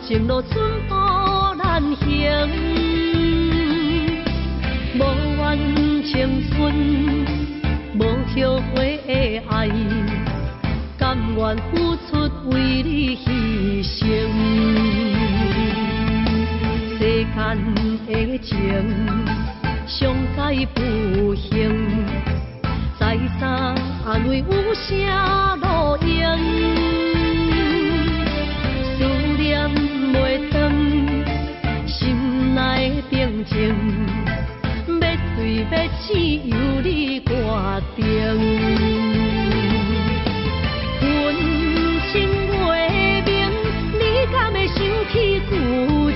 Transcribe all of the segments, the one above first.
情路寸步难行，无怨青春，无后悔的爱，甘愿付出为你牺牲。世间的情，上界不幸，再三安慰有啥路用？思念袂断，心内的平静，要醉要醒由你决定。阮情袂明，你敢会想起旧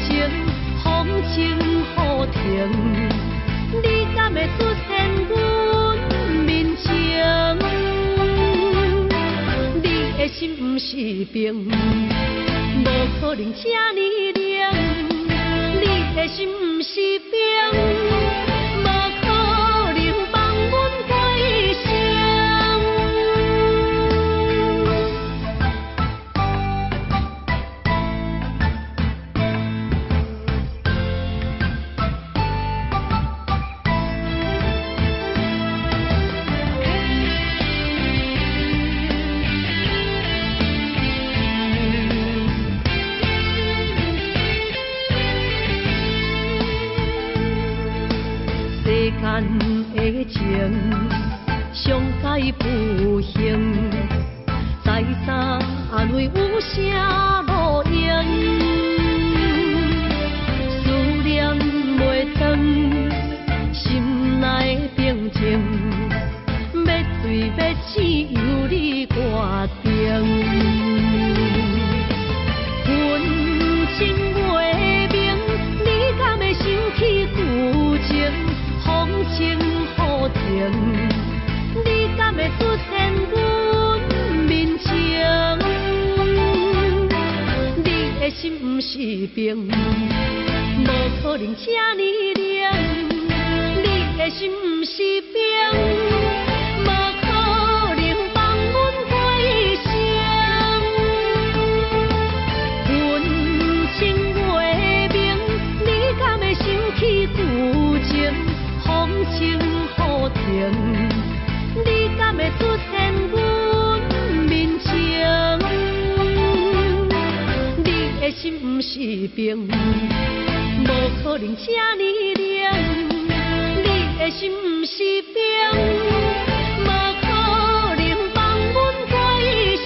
情？风情雨停，你敢会出现阮面前？你的心不是冰，无可能这呢冷。你的心不是冰，无可能放阮归乡。世间的情，上界不幸，再三安慰有啥路用？思念袂断，心内的平静，要醉要醒由你决定。阮情袂明，你敢会想起旧情？风情雨停，你敢会出现阮面前？你的心不是冰，无可能这呢冷。你的心不是冰，无可能放阮归乡。阮情袂明，你敢会想起旧情？风情雨停，你敢会出现阮面前？你的心不是冰，无可能这呢冷。你的心不是冰，无可能放阮归乡。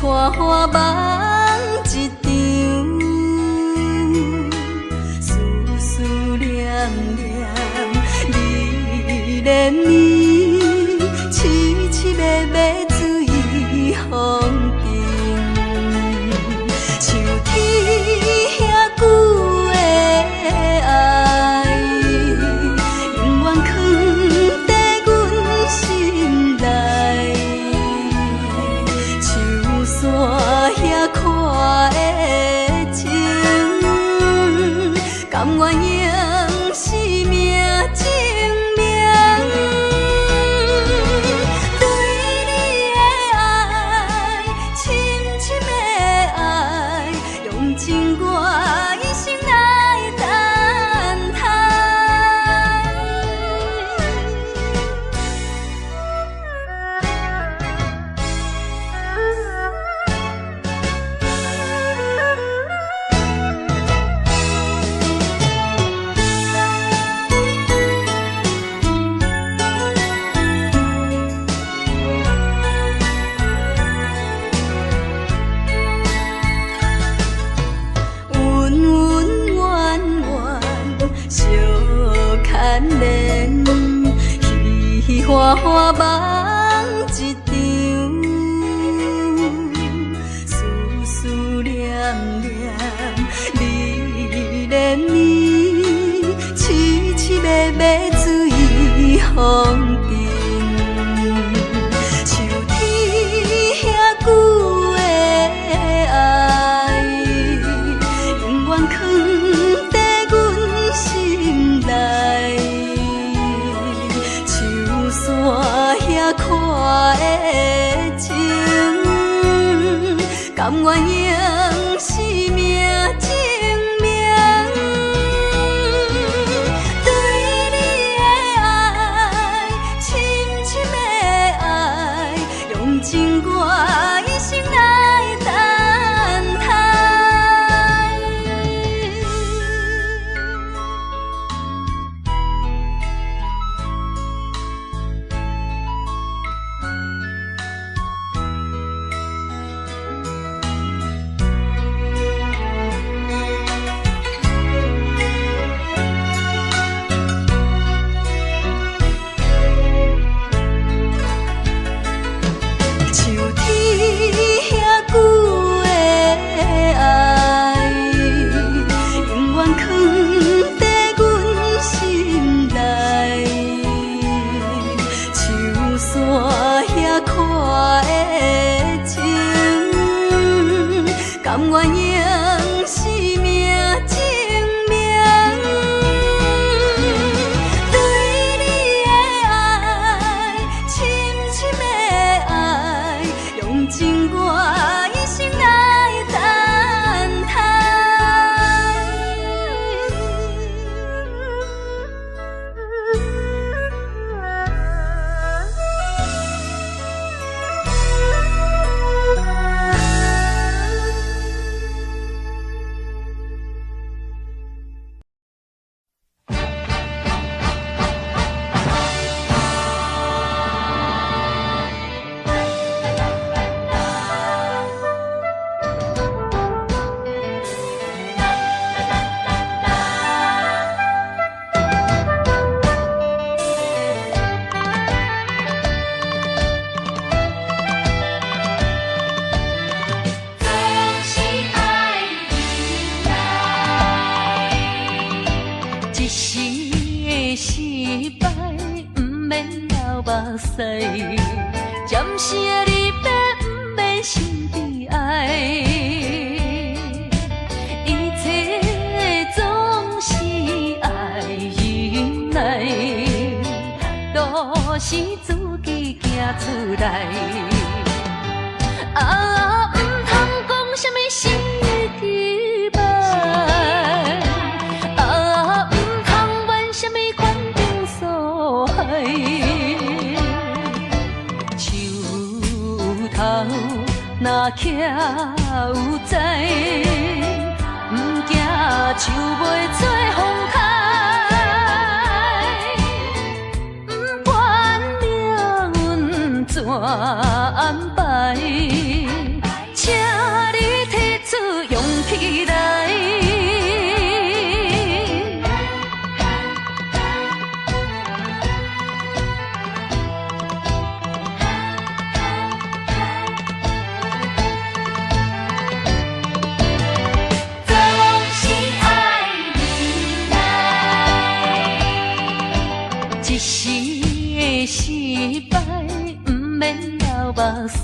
花花梦一场，思思念念，你怜悯，凄凄密密水风景，像天遐久的爱，永远藏在阮心内。山遐看的情，甘愿用生命证明。花梦一场，思思念念，你恋你，凄凄密密水风阵，像天遐久的爱，永远藏在阮心内。像山遐看的情，甘愿用生命证明。对你的爱，深深的爱，用情我一生来等待。像天遐久的爱，永远藏在阮心内。像山遐看的情，甘愿用生命证明。对你的爱，深深的爱，用情我一生来等待。一时的失败，不免流目屎；暂时的离别，不免心悲哀。一切总是爱忍耐，都是自己行出来。啊，唔通讲什么心的期盼。若徛有在，不惊树袂做风台。不管命运怎安排，请你提出勇气来。一时的失败，不免流目屎；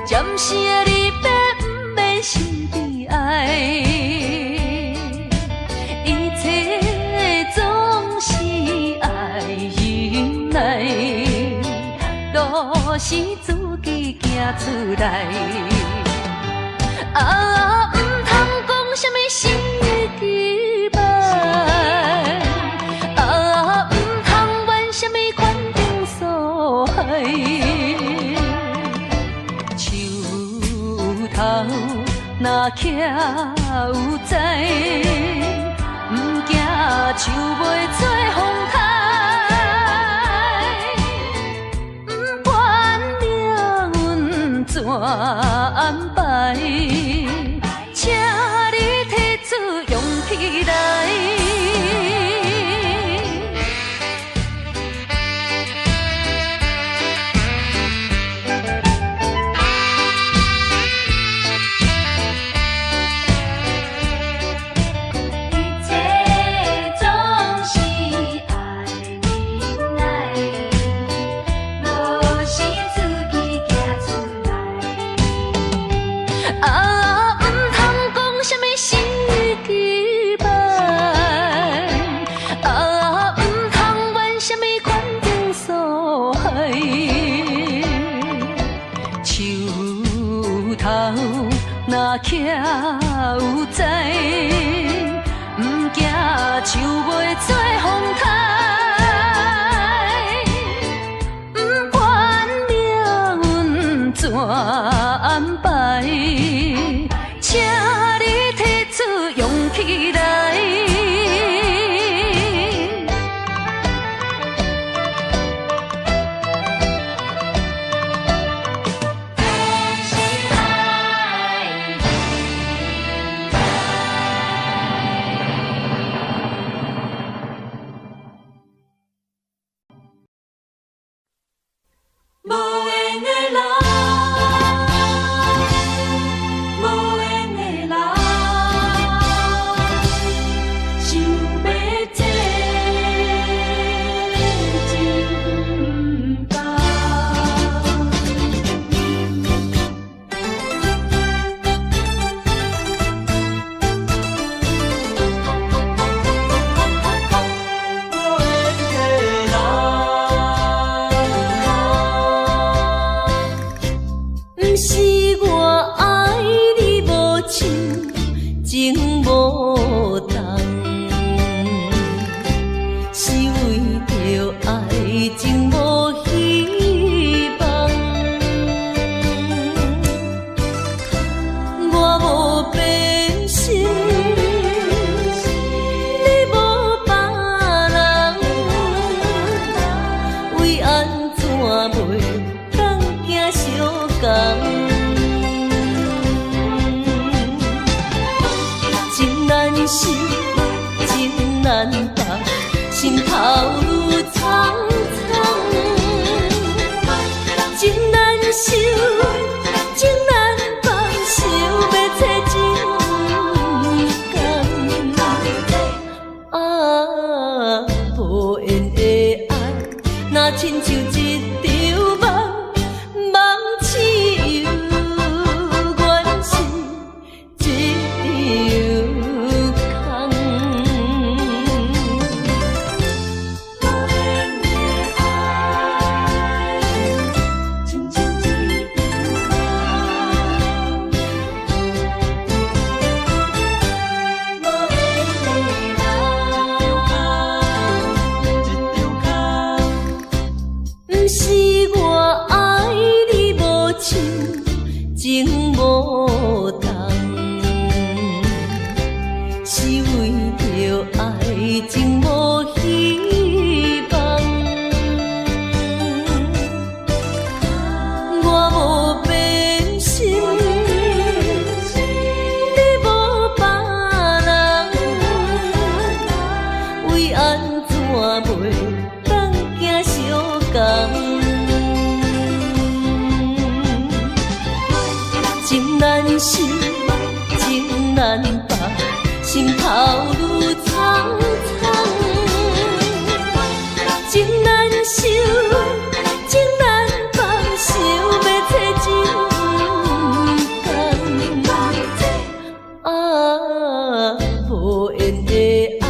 暂时的离别，不免心悲哀。一切总是爱忍耐，都是自己行出来。啊，唔通讲什么心的期盼。若徛有在，不惊树袂做风台。不管命运怎安排，请你提出勇气来。有在，不惊树袂做风台。不管命运怎安排，请你提出勇气来。心头愈苍苍，情难收，情难放，想要找真甘。啊，无缘的爱，若亲像一场梦，梦醒又原是一场情无同，是为着爱情无希望。我无变心，你无别人，为安怎袂当行相共？情难收，情难放，心头愈苍苍。情难收，情难放，想要找真甘。啊，无缘的爱，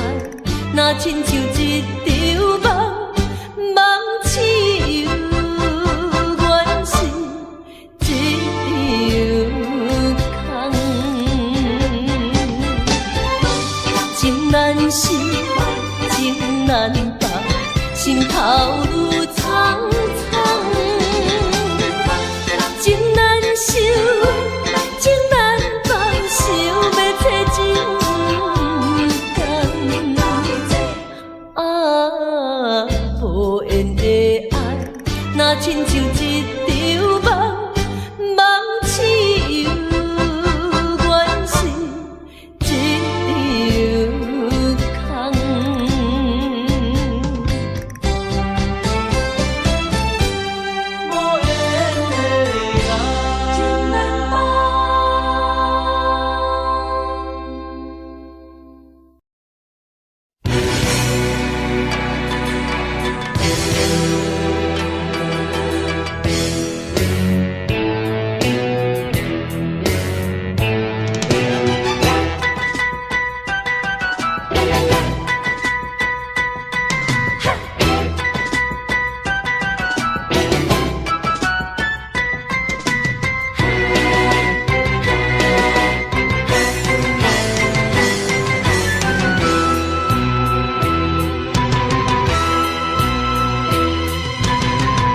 若亲像一场梦，梦醒又原是情难收，情难放，心头愈苍苍。情难收，情难放，想要找真甘。啊，无缘的爱，若亲像一场梦，梦醒又原是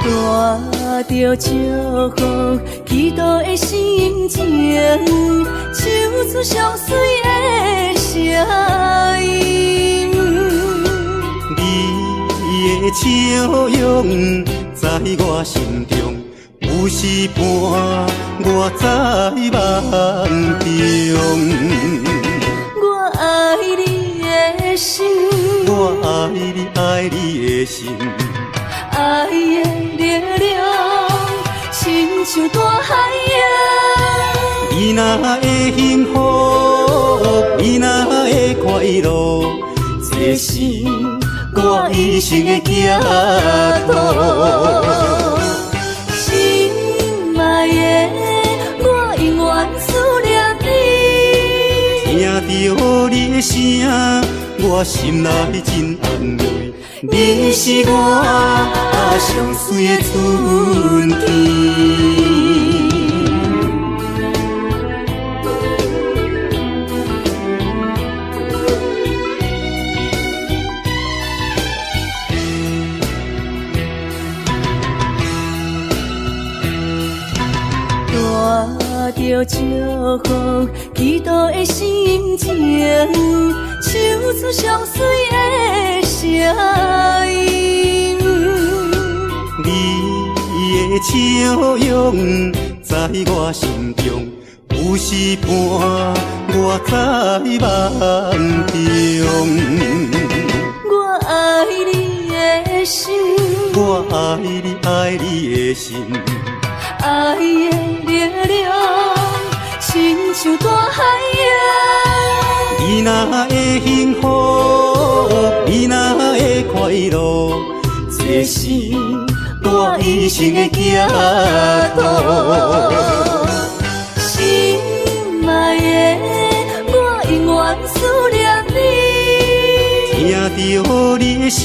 带着祝福祈祷的心情，唱出上水的声音。你的笑容在我心中，有时伴我在梦中。我爱你的心，我爱你，爱你的心，爱的力量亲像大海洋。你若会幸福，你若会快乐，这是我一生的寄托。心爱的，我永远思念你。听着你的声，我心内真安慰。你是我上水的春天。带着祝福祈祷的心情，唱出上水的声音。你的笑容在我心中，有时伴我在梦中。我爱你的心，我爱你，爱你的心，爱的力量亲像大海洋。你若会幸福，你若会快乐，这是我一生的寄托。心爱的，我永远思念你。听着你的声，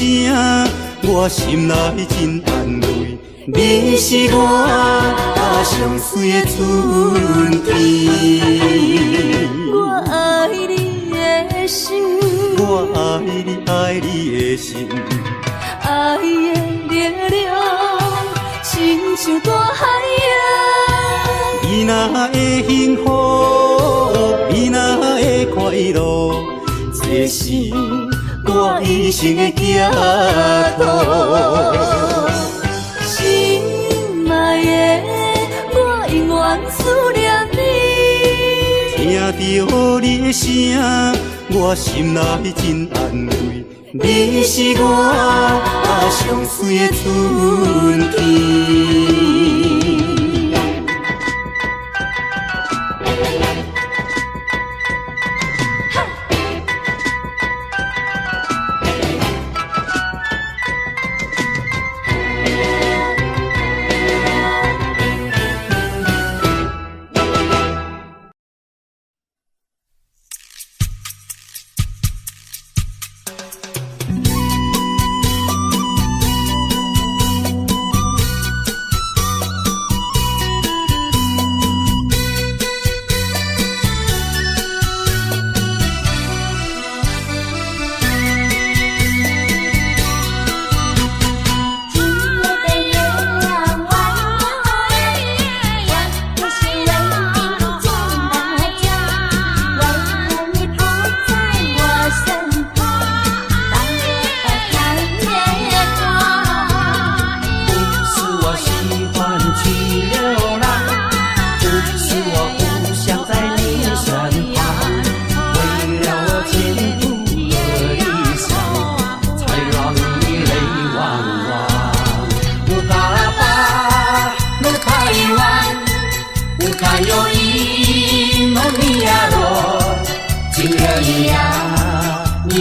我心内真安慰。你是我上水的春天。我爱你的心，我爱你，爱你的心，爱的力量亲像大海洋。你若会幸福，你若会快乐，这是我一生的寄托。心爱的，我永远思念你。听着你的声，我心内真安慰。你是我上水的春天。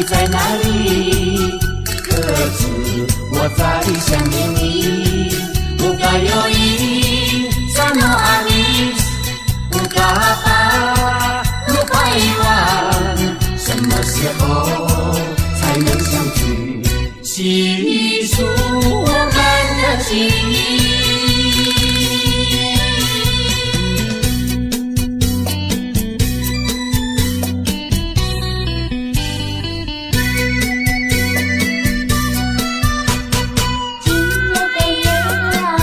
在哪里？可知我在想念你。不该有一刹那阿弥，不该把路快完，什么时候才能相聚？细数我们的情谊。今夜的月亮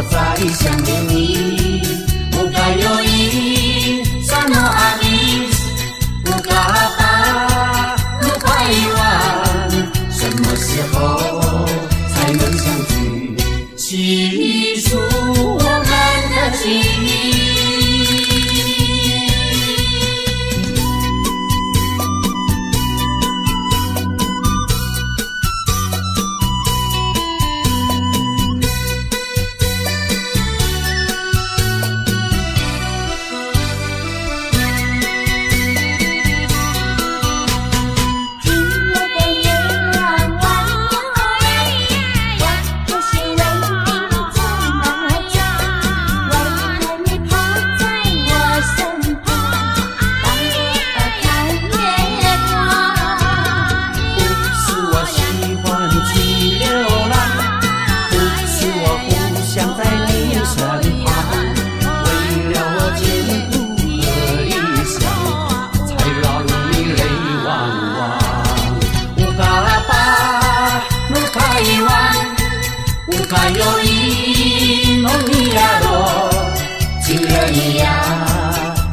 我在想念你，不该有因，啥诺阿米，不该把不该遗忘，什么时候才能相聚？细数我们的记忆。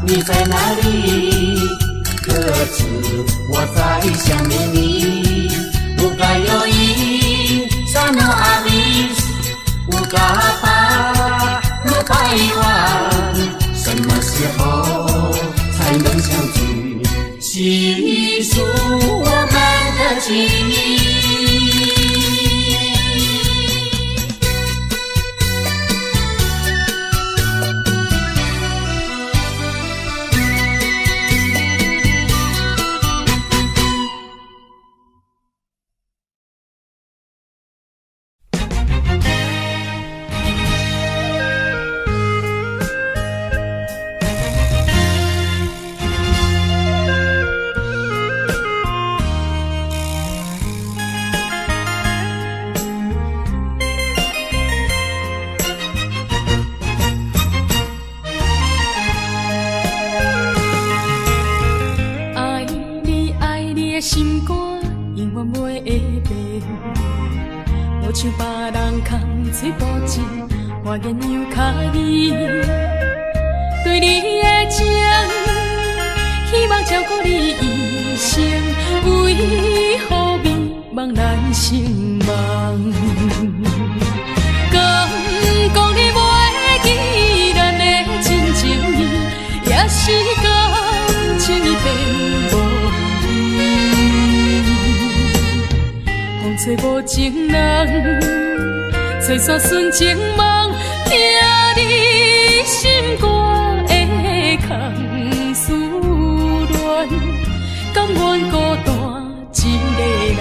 你在哪里？可知我在想念你？不该有因，啥诺阿米，不该把不该遗忘，什么时候才能相聚？细数我们的记忆。心肝永远袂会变，无像别人空嘴无舌，我言又卡意。对你的情，希望照顾你一生，为何迷茫难成梦？敢讲你袂记咱的真情意，也是感情已变无。风吹无情人，吹煞纯情梦，听你心肝的空思恋，甘愿孤单一个人。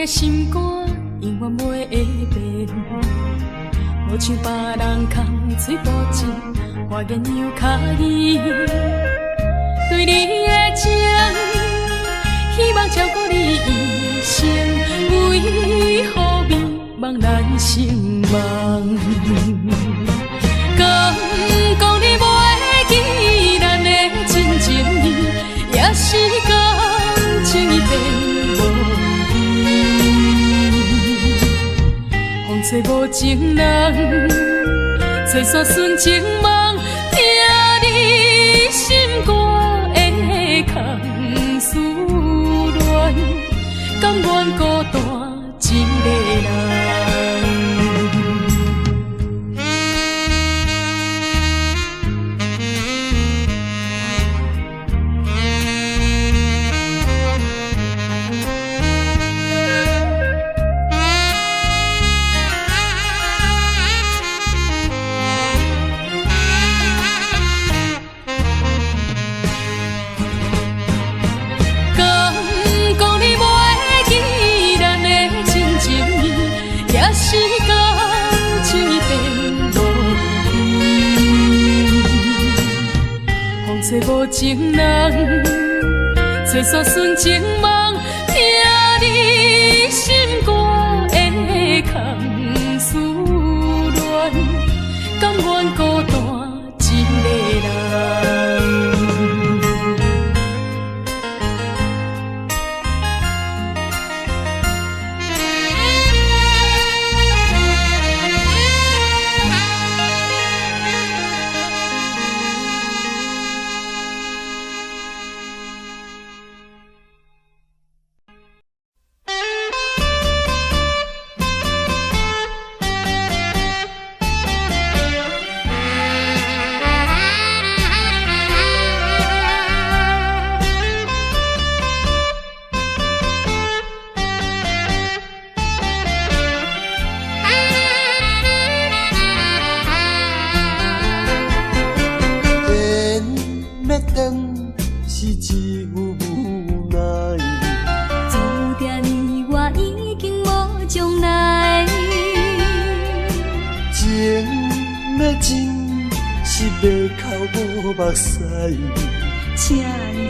心肝永远袂会变，无像别人空嘴无舌，我言又卡意。对你的情，希望照顾你一生，为何迷茫难成梦？敢讲你袂记咱的真情意，也是感情已变。风吹无情人，吹煞纯情梦，听你心肝的空思恋，甘愿孤单一个人。是感情已变无依，风吹无情人，吹煞纯情梦，听你心肝的空思恋。甘愿孤单一个人。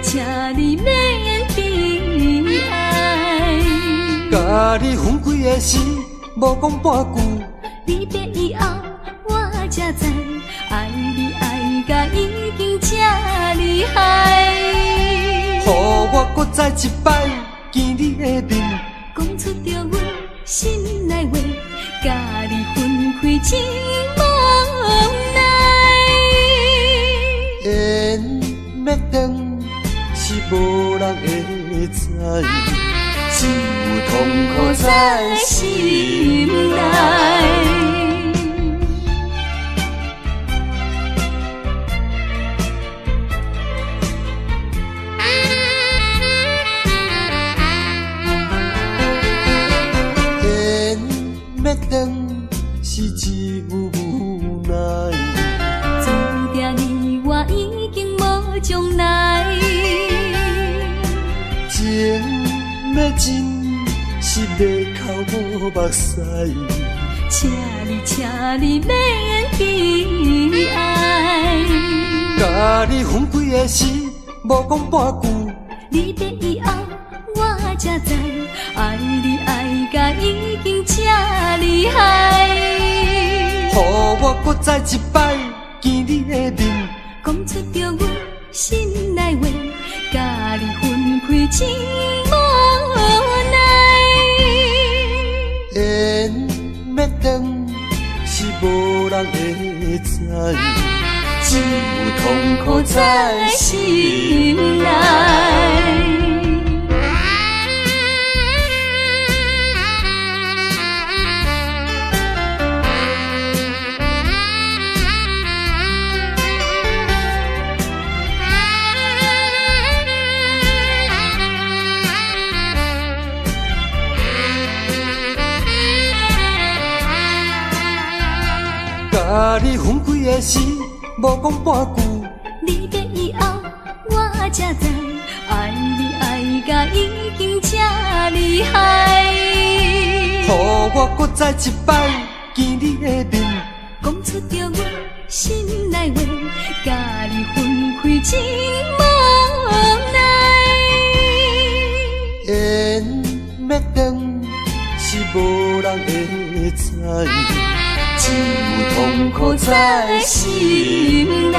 请你免悲哀。甲你分开的时，无讲半句。离别以后，我才知，爱你爱甲已经这厉害。予我搁再一摆见你的面，讲出着阮心内话，甲你分开真无奈。缘要断。是无人会知，只有痛苦在心内。缘要断，是只有无奈。注定你我已经无将来。情要真，是要哭无目屎。请你免悲哀。甲你分开的时，无讲半句。离别以后，我才知，爱你爱甲已经这厉害。予我搁再一摆见你的面，讲出着阮心内话，甲你分开真无奈。缘要断，是无人会知，只有痛苦在心内。甲你分开的时，无讲半句。离别以后，我才知，爱你爱甲已经这厉害。予我搁再一摆见你的面，讲出着阮心内话，甲你分开真无奈。缘要断，是无人会知。只有痛苦在心内。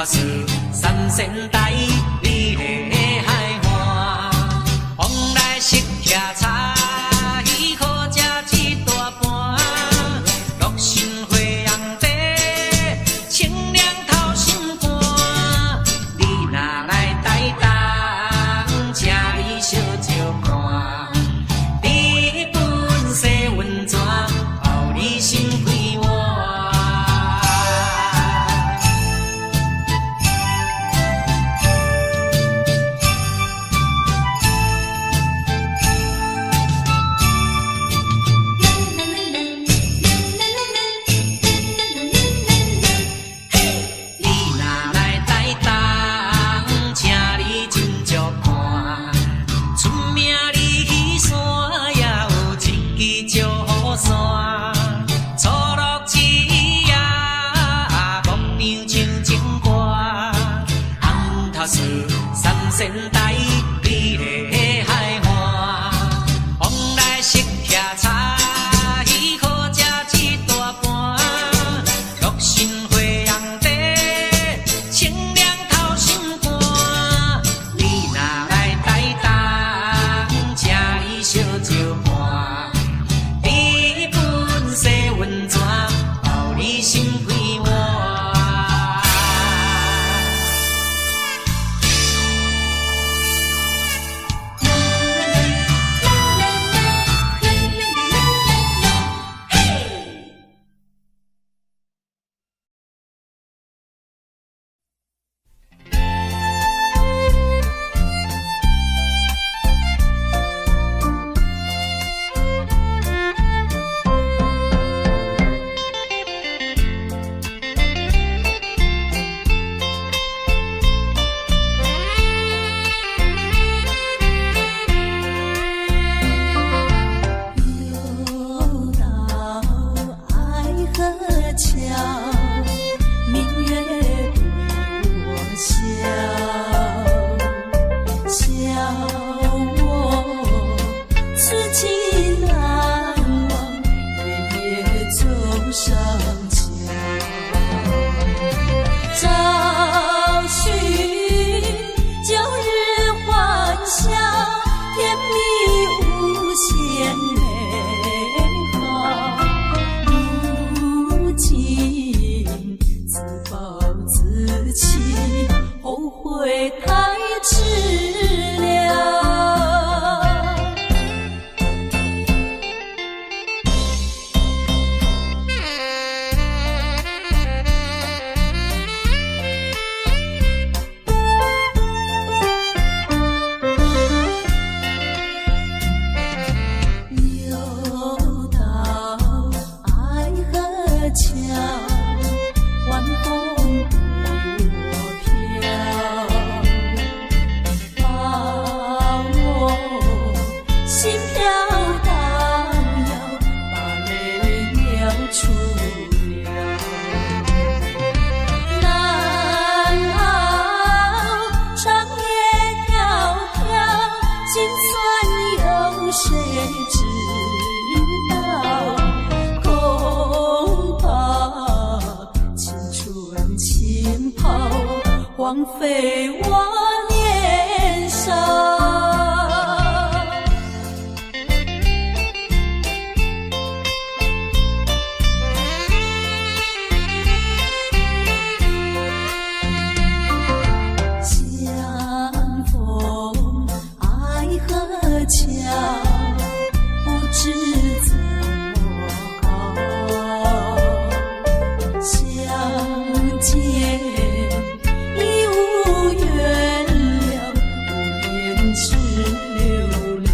塔寺三仙台，美丽的海岸，往来色徛茶，喜好食一大盘，乐心花红茶，清凉透心肝。你若来台东，请你小酒看，日本西温泉，包你心开换。三仙台，美丽的海岸，往来色徛茶，喜好食一大盘，乐心花红茶，清凉透心肝。你若来台东，请你小酒看，日本西温泉，包你心开换。荒废我年少。相逢爱河桥，不知怎么好。相见已无缘了，无言只流泪。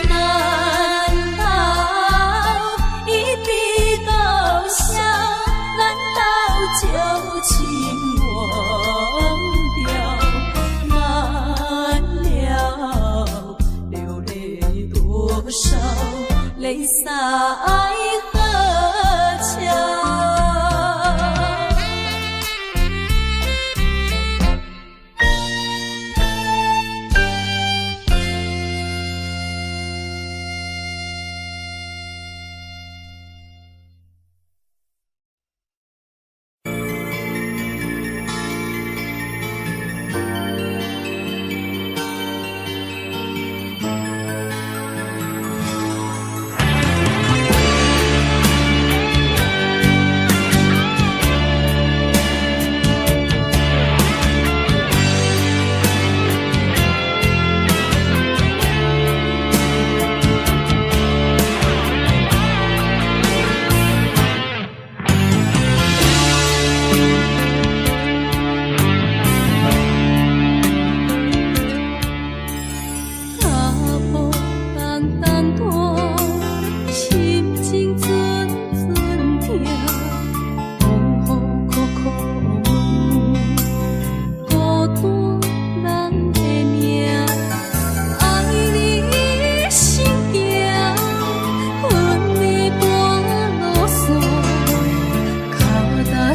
难道一笔勾销？难道旧情忘掉？难了流泪多少，泪洒爱河桥。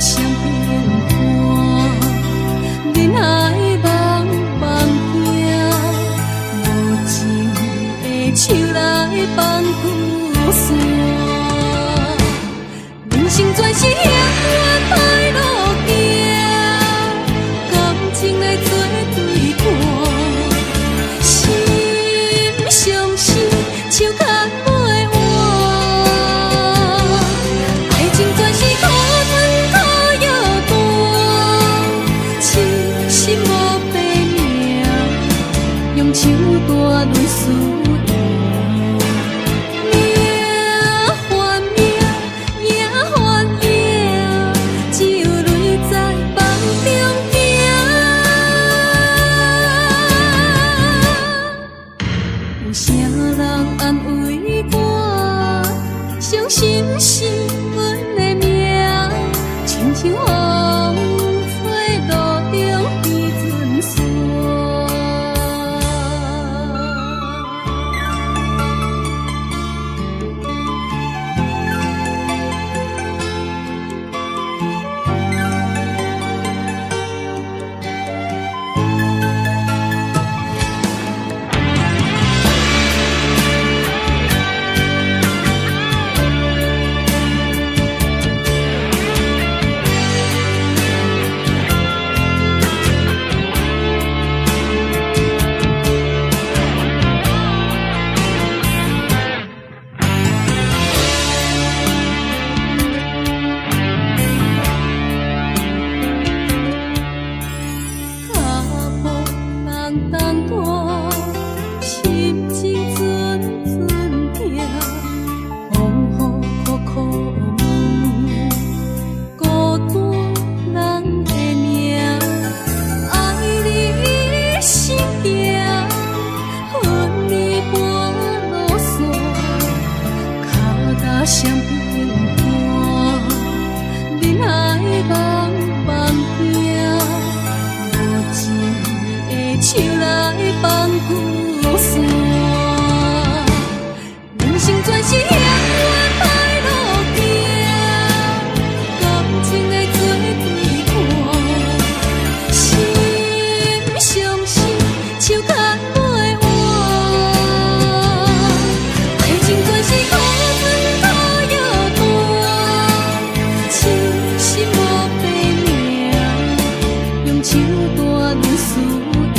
双变换，人海茫茫行，无情的手来放旧线。人生全是险恶歹路行，感情来做对看，心相思手牵袂换。爱情全是苦酸苦药单，痴心无白命，用手大泪思念。有啥人安慰我？伤心是阮的命，亲像风吹路中彼阵线。心情阵阵痛，风雨苦苦问，孤单人的命，爱你心行，分离半路线，脚踏双变换，人海茫茫行，无情的手来放旧线。人生全是险恶歹路行，感情来做对看，心相思手牵袂换。爱情全是苦酸苦药单，痴心无白命，用手大泪思念。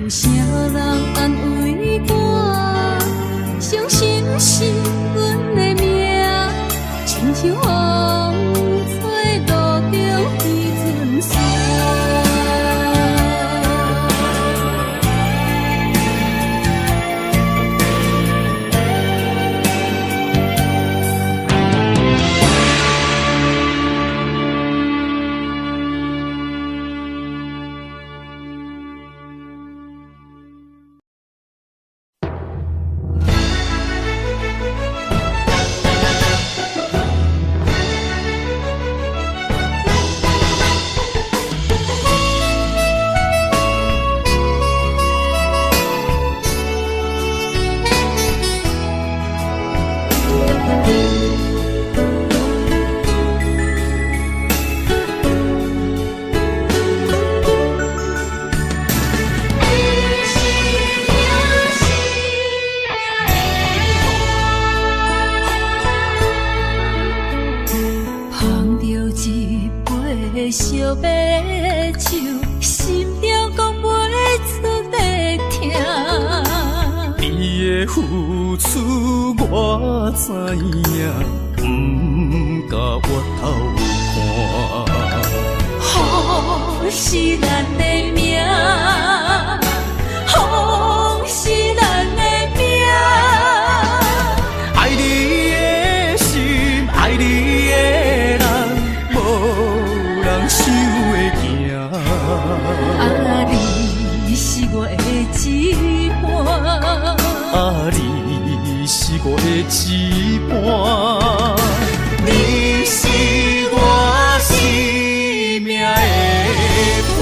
有啥人安慰我？伤心是阮的命，亲像风吹路中彼阵线。处我知影，不甲我头看。风是咱的命，风是咱的命。爱你的心，爱你的人，无人想会行。啊，你是我的一半。啊，你是我的一半，你是我生命的伴。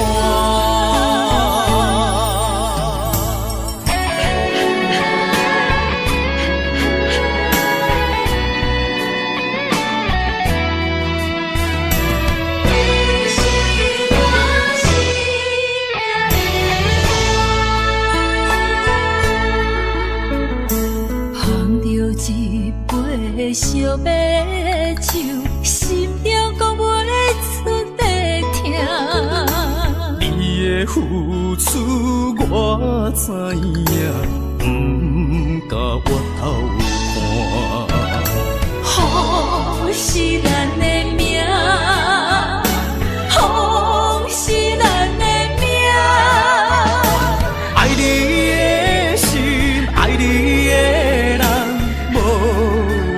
烧白酒，心中讲袂出地痛。你的付出我知影，不甲我头看。风是咱的命，风是咱的命。爱你的心，爱你的人，无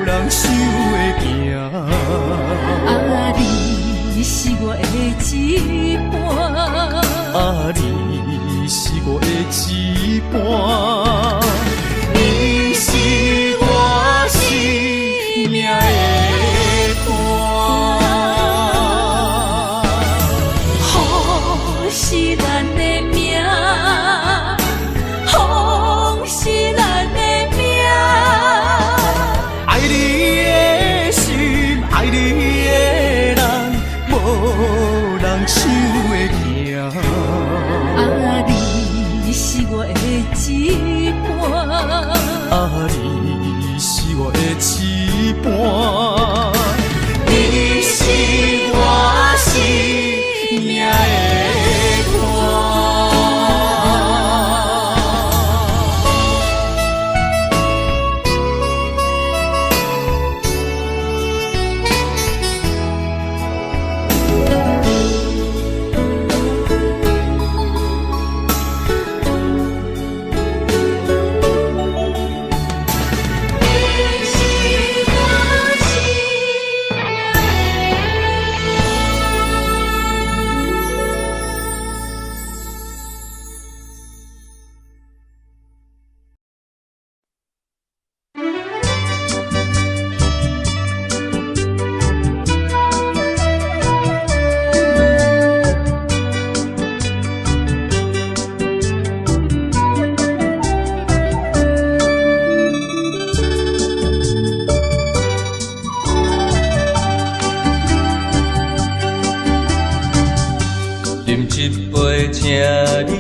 人想会行。啊，你是我的一半。啊，你是我的一半，你是我生命的伴。风是咱的命，风是咱的命。爱你的心，爱你的人，无人想会行。啊，你是我的一半。啊，你是我的一半，你是我生命的伴。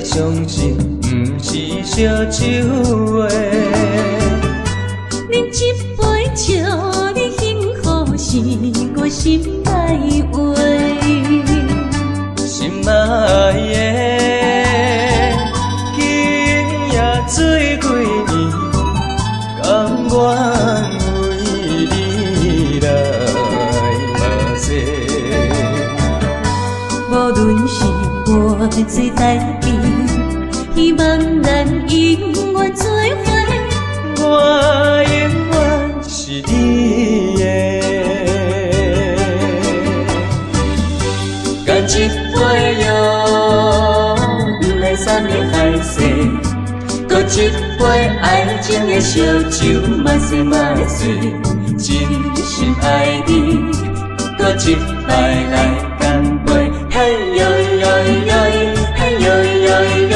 相信不是烧酒话，饮一杯酒，你幸福是我心内话。心爱的，今夜醉几年，甘愿为你来冒险。无论是我做代志，希望咱永远做伙。我永远是你的，干一杯药，不来三年海誓，搁一杯爱情的烧酒，慢细慢细，真心爱你，搁一摆来干杯，嘿呦呦呦，嘿呦呦呦。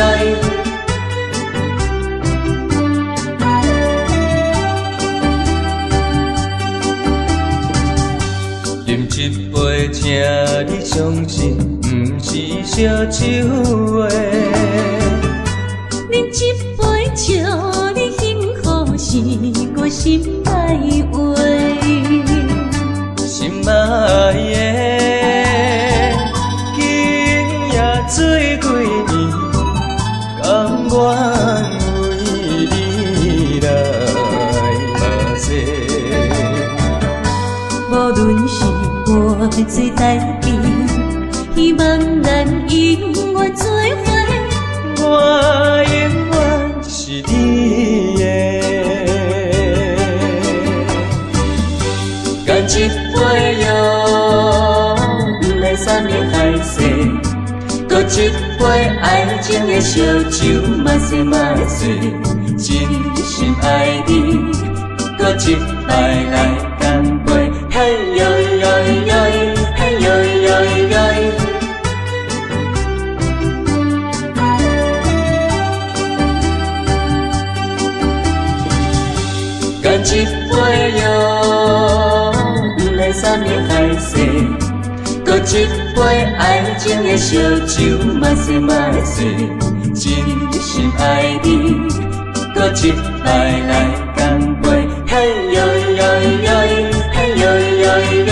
饮一杯，请你相信，不是烧酒话。饮一杯酒，你幸福是我心内话。心爱的，今夜醉几年，甘愿为你来会做代志，希望咱永远做伙。我永远是你的。干一杯药，不来三年海誓，搁一杯爱情的烧酒，嘛说嘛醉，真心爱你，搁一摆来干杯，嘿呦呦呦，嘿呦呦呦。干一杯药，不来三年海誓，搁一杯爱情的烧酒，嘛说嘛醉，真心爱你，搁一摆来干杯，嘿呦呦呦，嘿呦呦呦。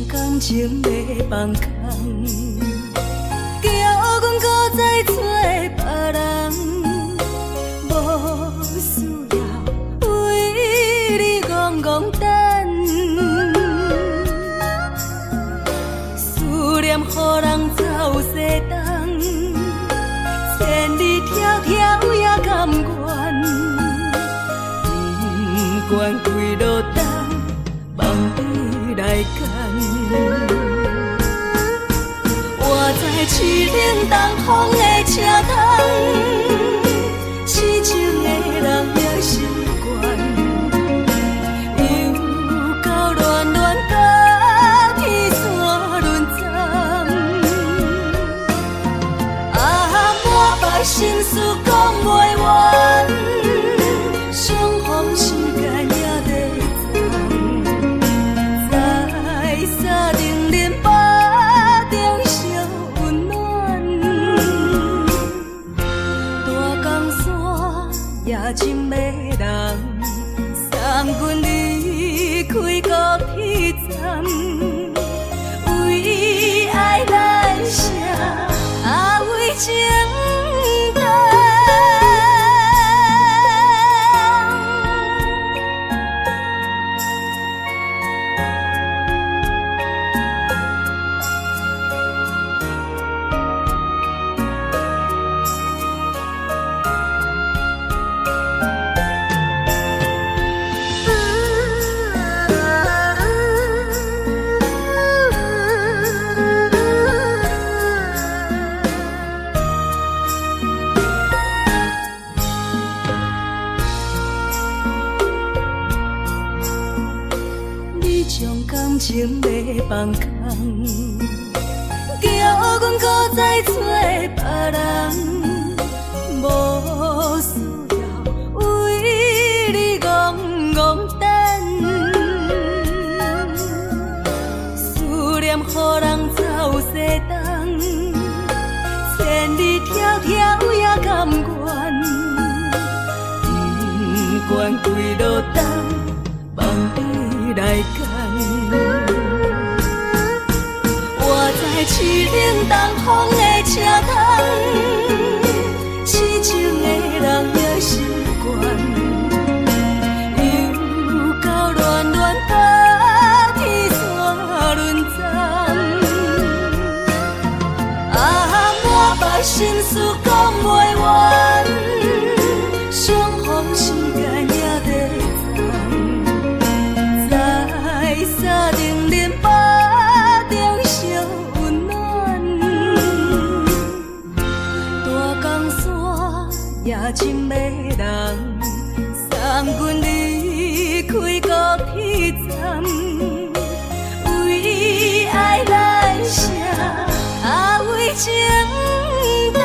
感情要放空，叫阮搁再找别人，无需要为你戆戆等，思念予人走西东，千里迢迢也甘愿，不管几路灯，望你来牵。我在痴冷东风的车头，痴情的人也习惯，又到乱乱甲天线轮站。啊，满腹心事讲袂完，相逢时间也在长，在沙定林巴中相温暖。大江山也真迷人，送阮离开高铁站，为爱来写为情长。感情要放空，叫阮搁再找别人，无需要为你戆戆等，思念予人走西东，千里迢迢也甘愿，不管几路灯，望你来牵。我在痴冷东风的车头，痴情的人也习惯，又到乱乱甲天线轮站。啊，满腹心事讲袂完，相逢时间也在长，在沙定林巴中相温暖。大江山也真迷人，送阮离开高铁站，为爱来写为情长。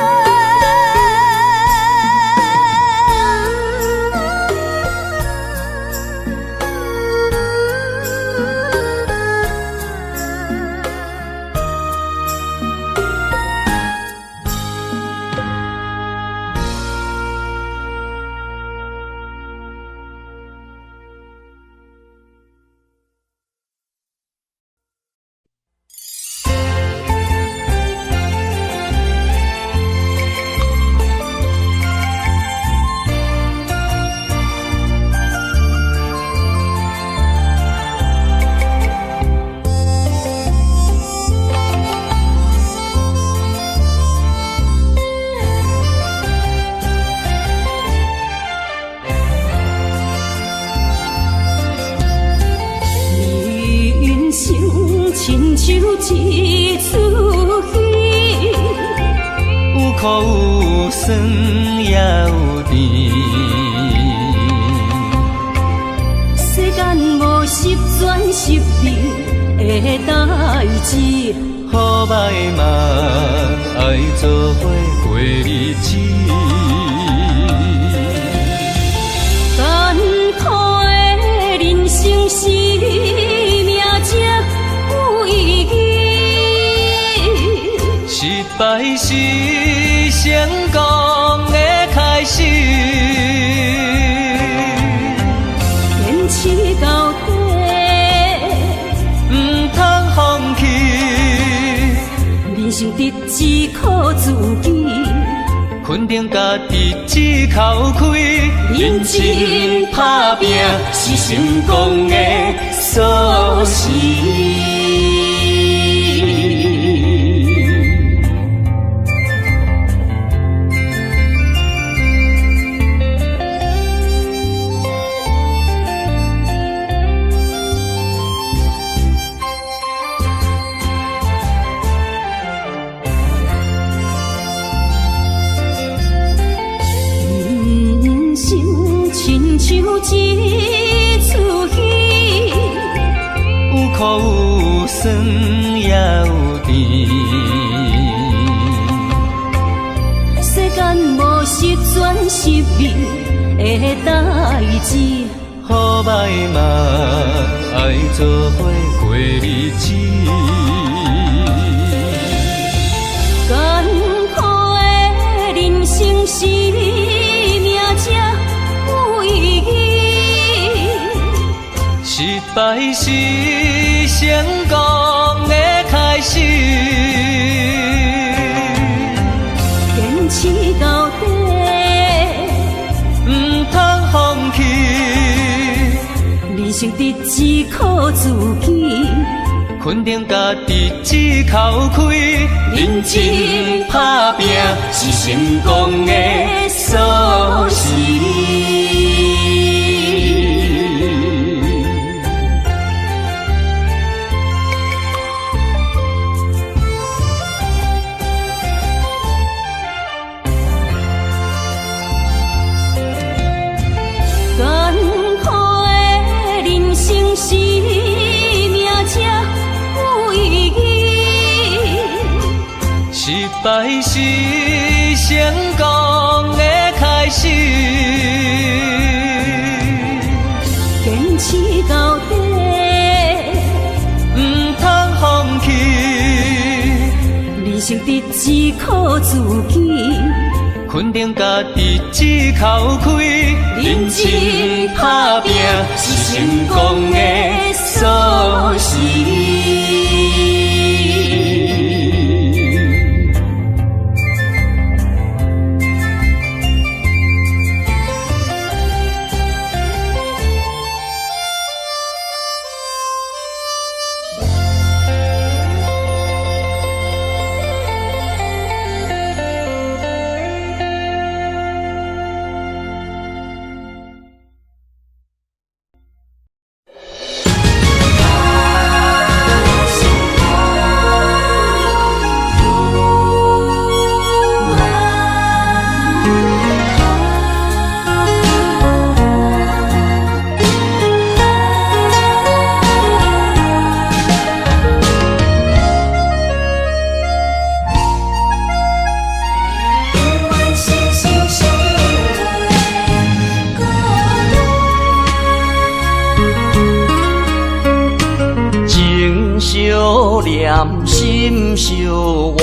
苦有酸也有甜。世间无十全十美的代志，好歹嘛爱做伙过日子。艰苦的人生是命才有意义，失败是成功的开始。坚持到底，唔通放弃。人生得只靠自己，肯定家己只口开。认真打拼是成功的锁匙。像一出戏，有苦有酸也有甜。世间无十全十美的代志，好歹嘛爱做伙过日子。艰苦的人生是命才有意义，失败是成功的开始。坚持到底，唔通放弃。人生得只靠自己，肯定家己只口开。认真打拼是成功的锁匙。艰苦的人生是命才有意义，失败是成功的开始。坚持到底，唔通放弃。人生得只靠自己，肯定家己只口开。认真打拼是成功的锁匙。念心相换，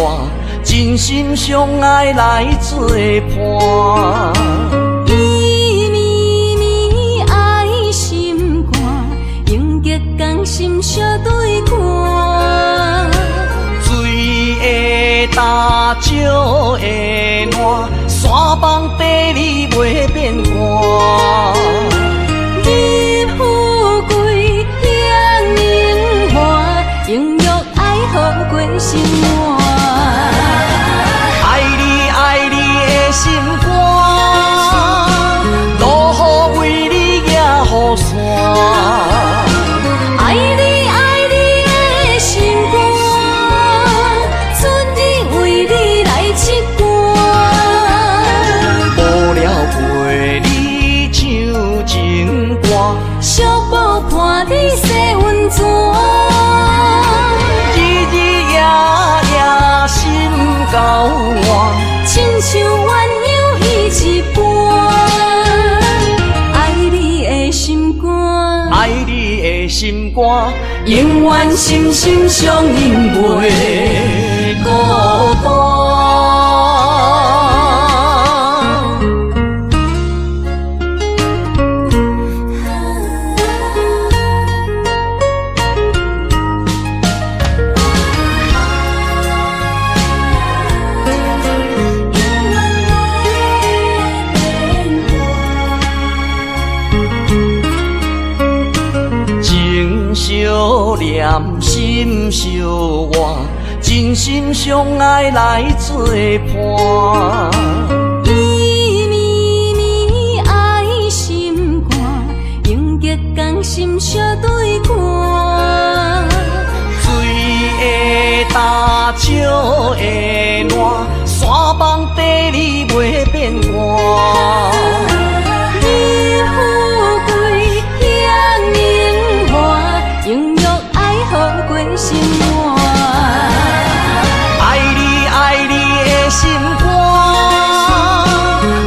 真心相爱来作伴。伊绵绵爱心肝，永结同心相对看。水会干，石会烂，山崩地裂袂变卦。你富贵享荣华，永浴爱好过生活。爱你爱你的心肝，落雨为你野雨伞。爱你爱你的心肝，春日为你来织歌。换，亲像鸳鸯彼一半。爱你的心肝，爱你的心肝，永远心心相印，袂孤单。相念心相换，真心相爱来作伴。伊绵绵爱心肝，永结同心相对看。水的干，石的烂，山崩地裂袂变卦。心肝，爱你爱你的心肝，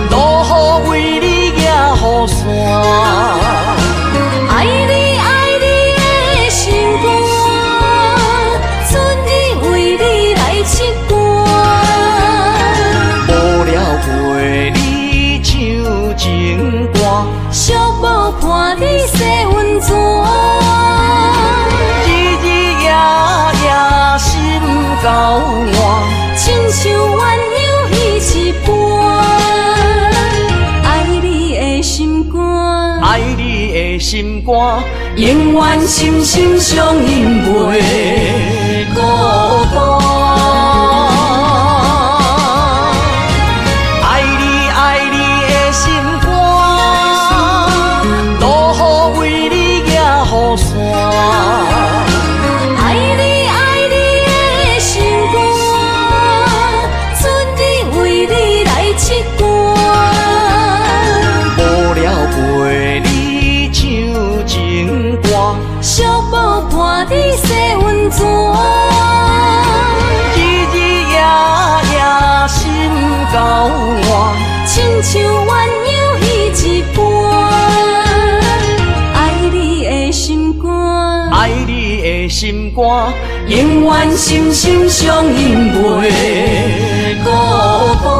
路雨为你行雨伞。爱你爱你的心肝，春日为你来刺寒。无聊陪你唱情歌，寂寞伴你洗温泉。交换，亲像鸳鸯彼一半。爱你的心肝，爱你的心肝，永远心心相印，袂孤单。爱你爱你的心肝，路雨为你行雨伞。寂寞伴你洗温泉，日日夜夜心交换，亲像鸳鸯彼一半。爱你的心肝，爱你的心肝，永远心心相印，袂孤单。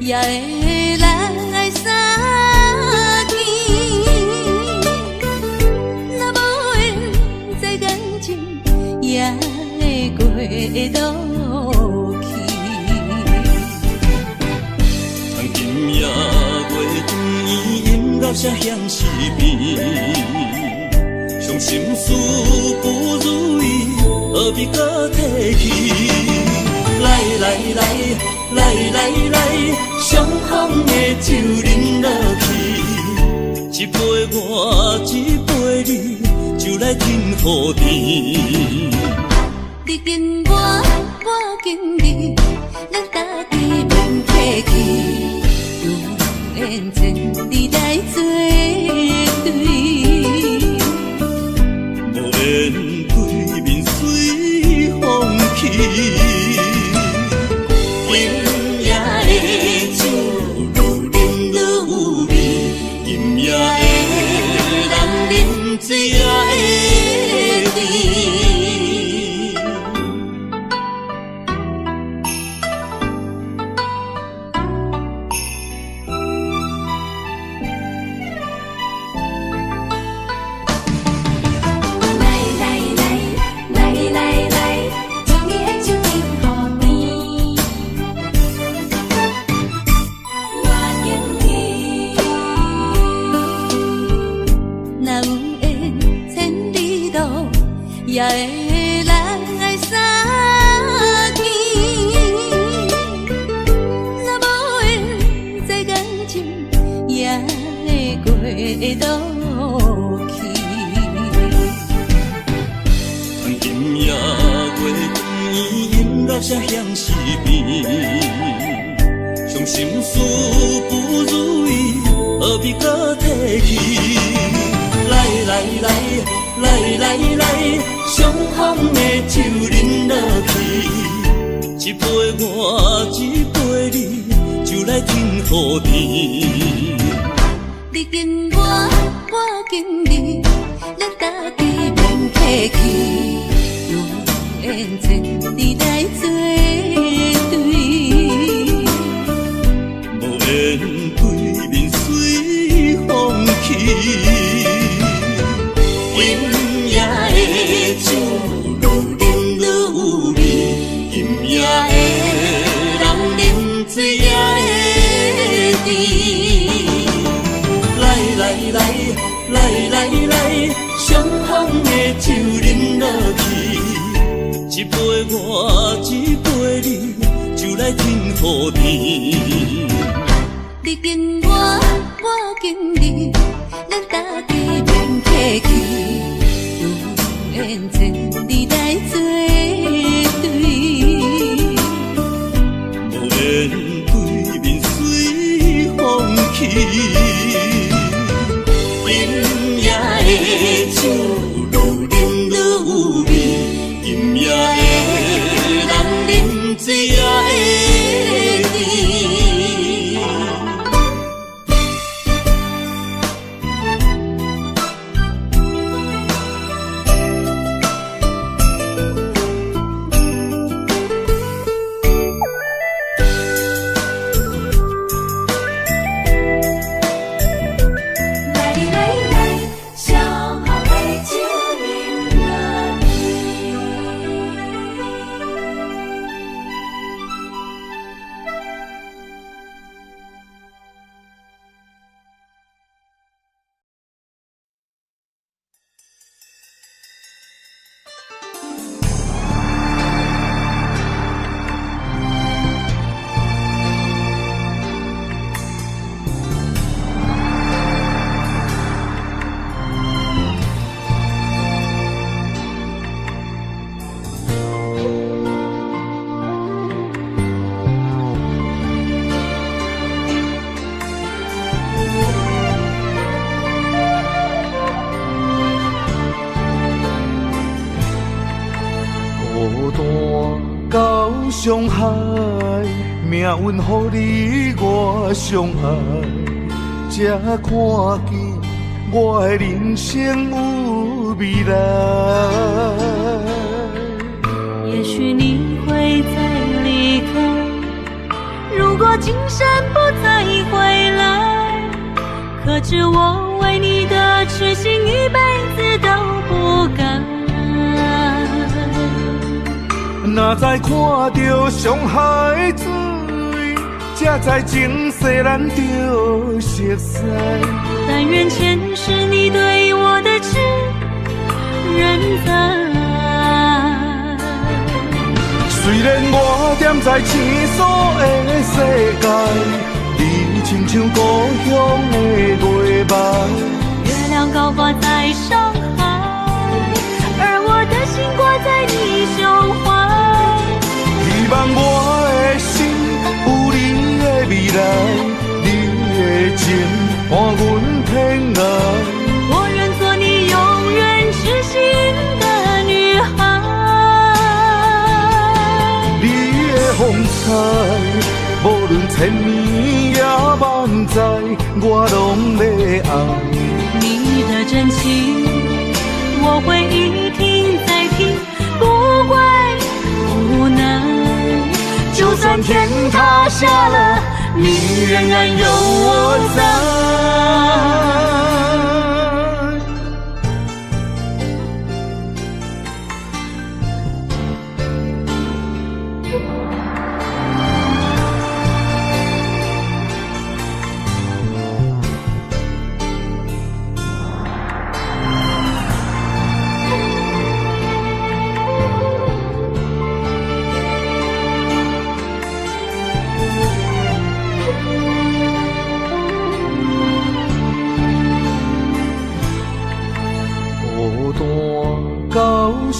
也会来相见，若无缘在感情，也会过渡去。曾今夜月光伊音乐声响失眠，伤心事不如意，何必搁提起？来来来。来来来，伤风的酒饮落去，一杯我，一杯你，就来敬好甜。你敬我，我敬你，咱家己免客气，永远千里来作对。无缘对面随风起。水也会甜，落去。窗今夜月光，音乐声响时边，伤心事不如意，何必搁提起？来来来来来来，伤风的酒饮落去，一杯我，一杯你，就来停雨天。你敬我，我敬你，咱家己免客气，永远千里来作对。无言对面随风起。今夜的酒愈饮愈有味，今夜的人啉醉也会甜。来来来来来来，伤风的酒饮落去，一杯我，一杯你，就来停雨天。你敬我，我敬你，咱家己免客气，永远千里来作对。无言对面随风起。今夜的酒愈饮愈有味，今夜的人啉醉也会甜。伤害，命运予你我相爱，才看见我的人生有未来。也许你会再离开，如果今生不再回来，可知我为你的痴心一辈子都不改。若再看到伤害水，才知前世咱就熟悉。但愿前世你对我的痴仍在。虽然我踮在青锁的世界，你亲像故乡的月白。月亮高挂在上海，而我的心挂在你胸怀。希望我的心有你的未来，你的情伴阮天涯。我愿做你永远痴心的女孩。你的风采，无论千年也万载，我拢要爱。你的真情，我会一听再听，不怪不难。就算天塌下了，你仍然有我在。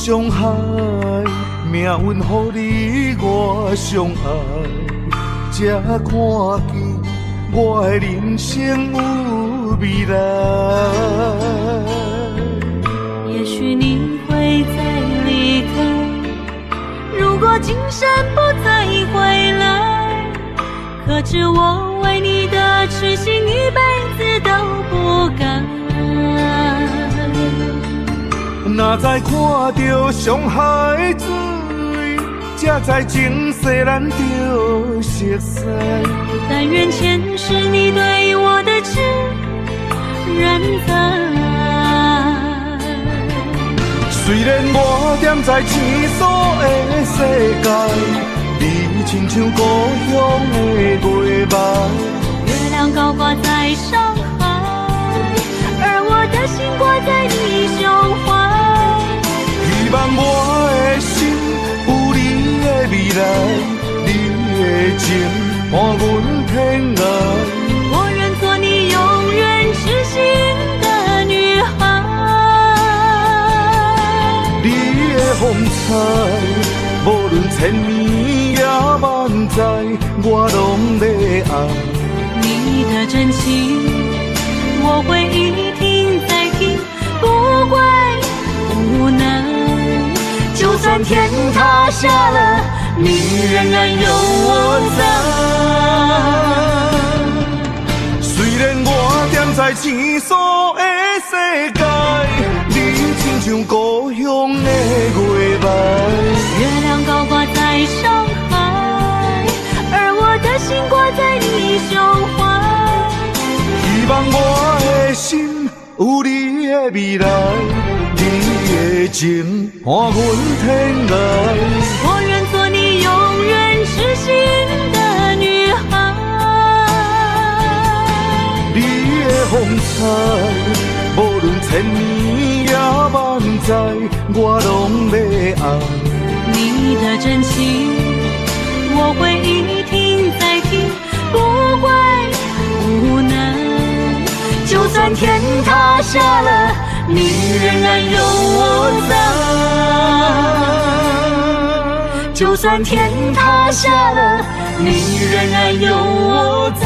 伤害，命运予你我相爱，才看见我的人生有未来。也许你会再离开，如果今生不再回来，可知我为你的痴心一辈子都不改。若再看到上海水，才知情世咱就熟悉。但愿前世你对我的痴仍在。虽然我踮在青锁的世界，你亲像故乡的月白。月亮高挂在上海，而我的心挂在你胸怀。希望我的心有你的未来，你的情伴阮天涯。我愿做你永远痴心的女孩。你的风采，无论千年也万载，我拢要爱。你的真情，我会一听再听，不会无奈。就算天塌下了，你仍然有我在。虽然我踮在青锁的世界，你亲像故乡的月白。月亮高挂在上海，而我的心挂在你胸怀。希望我的心有你的未来，你的情伴阮天涯。我愿做你永远痴心的女孩。你的风采，无论千年也万载，我拢要爱。你的真情，我会一听再听，不会无奈。就算天塌下了，你仍然有我在。就算天塌下了，你仍然有我在。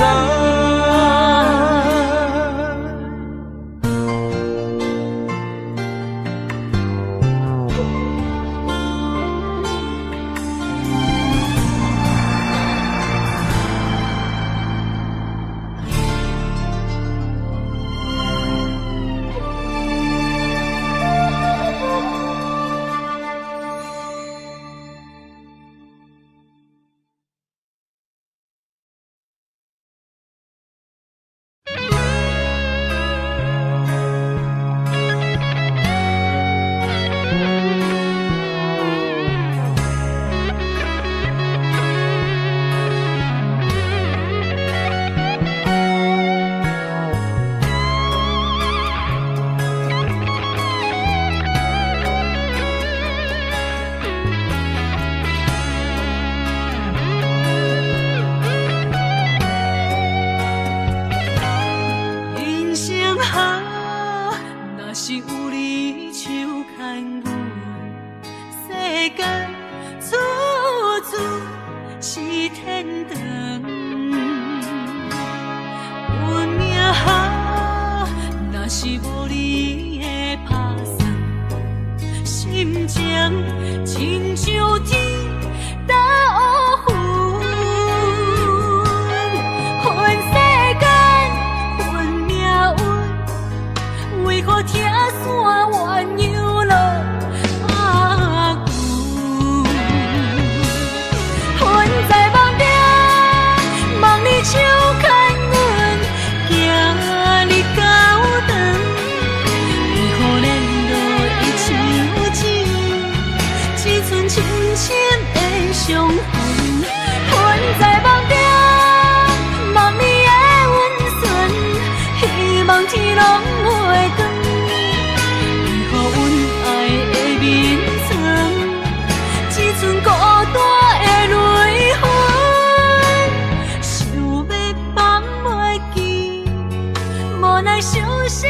小心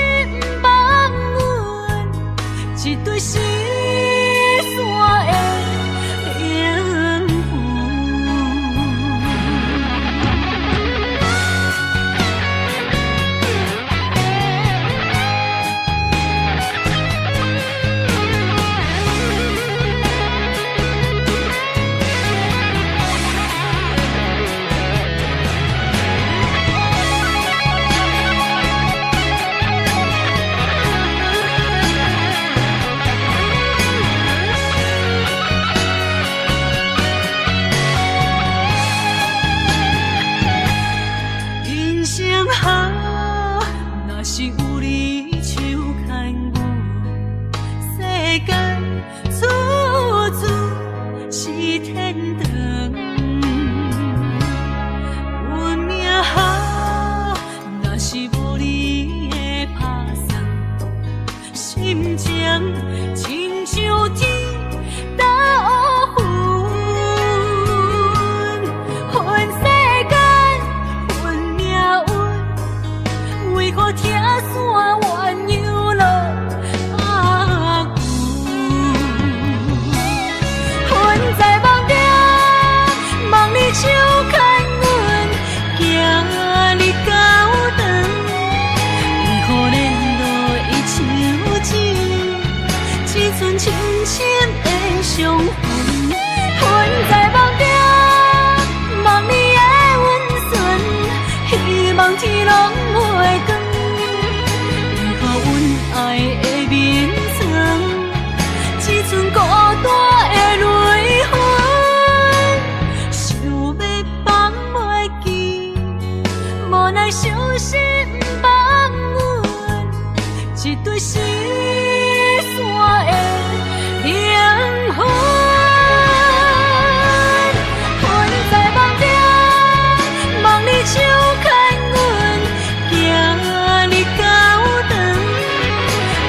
放阮一对心何听山怨悠落啊阮在梦中望你手牵阮，行你高长，为何连落伊手指，只剩深深的伤痕。阮在梦中望你的温存，希望天拢袂光，为何阮爱的眠床，只剩孤单的泪痕，想要放袂记，无奈伤心放阮，一对失散的灵魂。阮在梦中望你手牵阮，行你高长，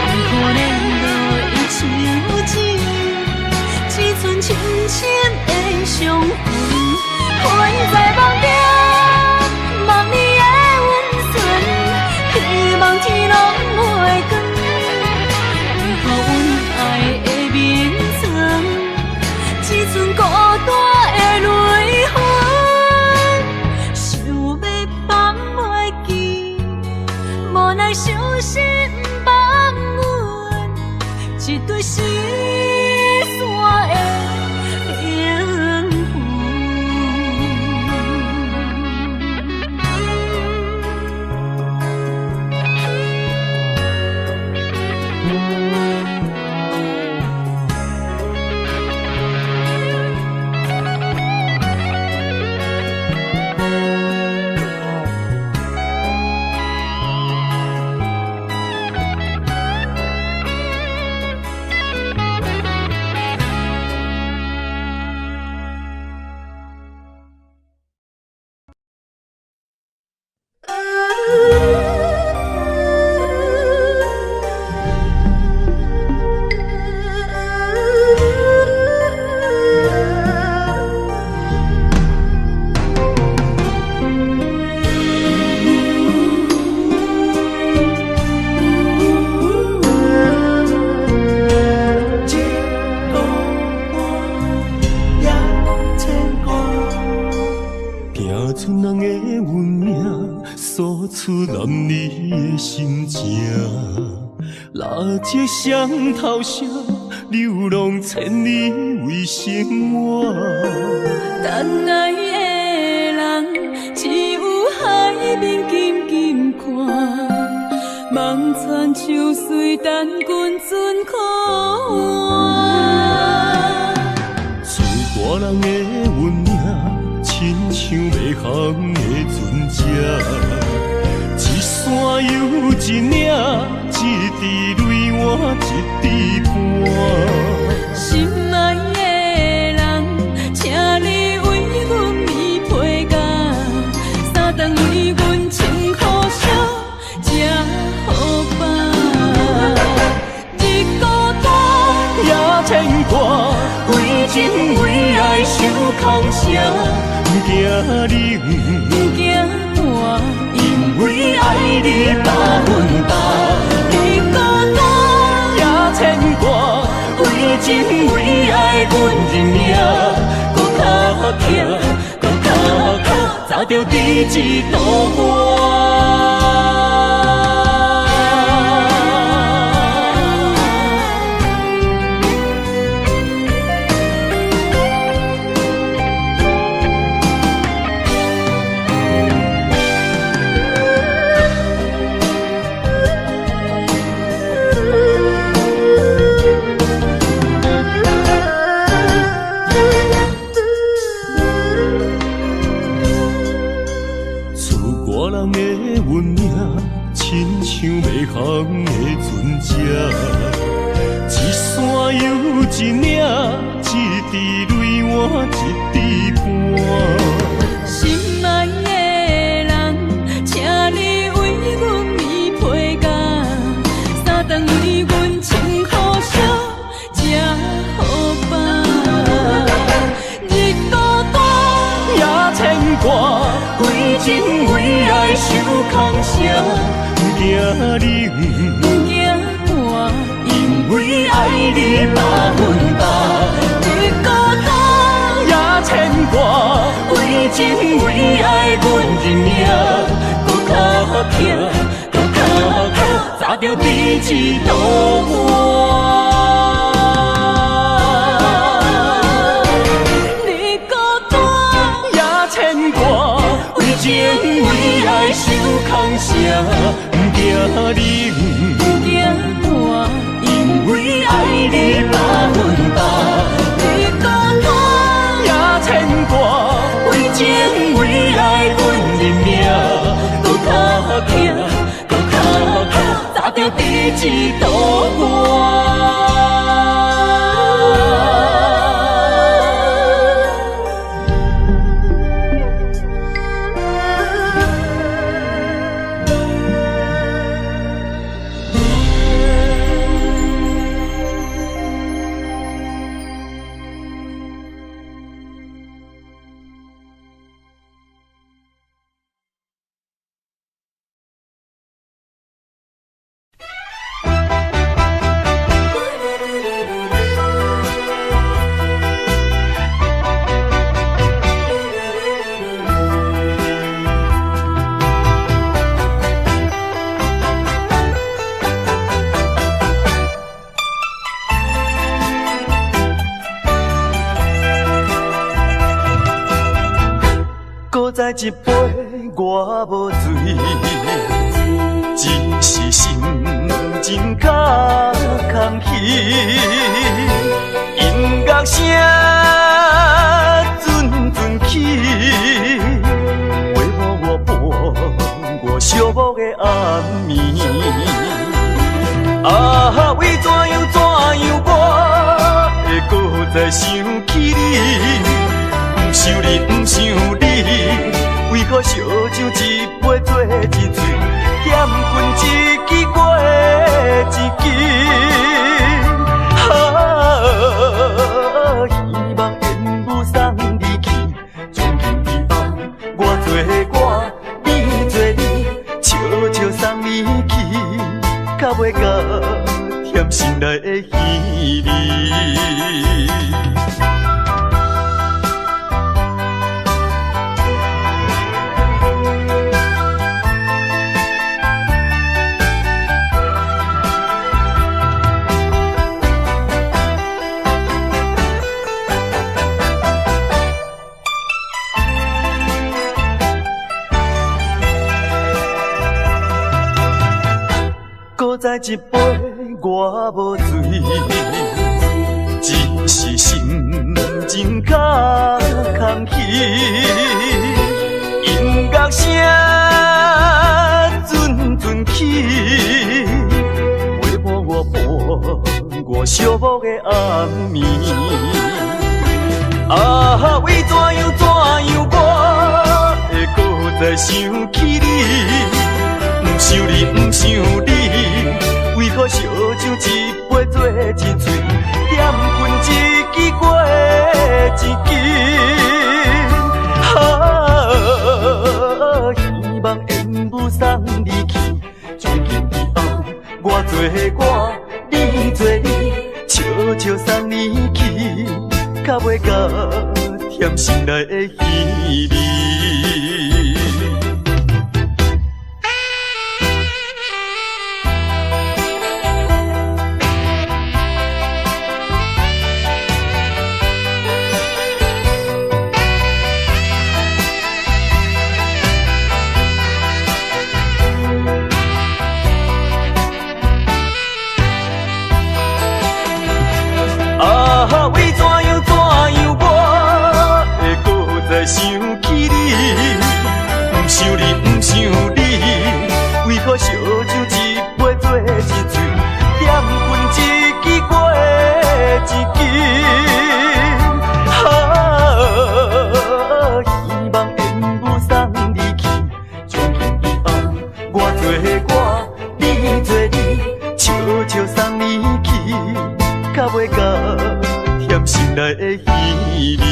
为何连落伊手指，只剩深深的伤痕。阮在梦中望你的温存，希望天拢袂光，为何阮爱的眠床，只剩孤单的泪痕，想要放袂记，无奈伤心放阮，一对失散的灵魂。听出人的运命，诉出男女的心情。垃圾双头蛇，流浪千里为生活。但爱的人，只有海面静静看，望穿秋水等君尊可换。出大人的运命，亲像袂航的船只，一山又一岭，一滴泪换一滴汗。心爱的人，请你为阮披被甲，三顿为阮穿苦烧，吃好饱。日孤单也牵挂，为情为爱受空城，不惊冷，不惊寒，因为爱你百分百。日孤单也牵挂，为情为爱阮认命，搁较疼，搁较靠，找着第一道我。人的运命，亲像袂航的船只，一山又一岭，一滴泪换一滴汗。心爱的人，请你为阮披被甲，三顿为阮穿苦烧，吃好饱。日孤单也牵挂，为情为爱受空城，不惊你，不惊我，因为爱你百分百，为孤单也牵挂，为情为爱，阮认命，搁较疼，搁较疼，砸着第一道我。情为爱受空城，不惊你，不惊我，因为爱你百分百，为孤单也牵挂，为情为爱，阮认命，搁较疼，搁较疼，砸着第一道我。再一杯我无醉，只是心情较空虚。音乐声阵阵起，陪伴我伴我寂寞的暗暝。啊，为怎样我会搁再想起你？不想你，不想你。为何烧酒一杯做一醉，点困一支过一支。希望缘不送你去，从今以后我做我，你做你，悄悄送你去，较袂甲甜心内的稀微。再一杯我无醉，只是心情较空虚。音乐声阵阵起，陪伴我伴我寂寞的暗暝。啊，为怎样我会搁再想起你？不想你，不想你，为何烧酒一杯做一醉，点困一支过一支。希望缘不送你去，从今以后我做我，你做你，悄悄送你去，较袂甲甜心内的稀微。为怎样我会搁再想起你？不想你，不想你，为何烧酒一杯做一醉，点困一支过一支。希望缘不送你去，从今以后我做我，你做你，悄悄送你去，较袂甲甜心内的稀微。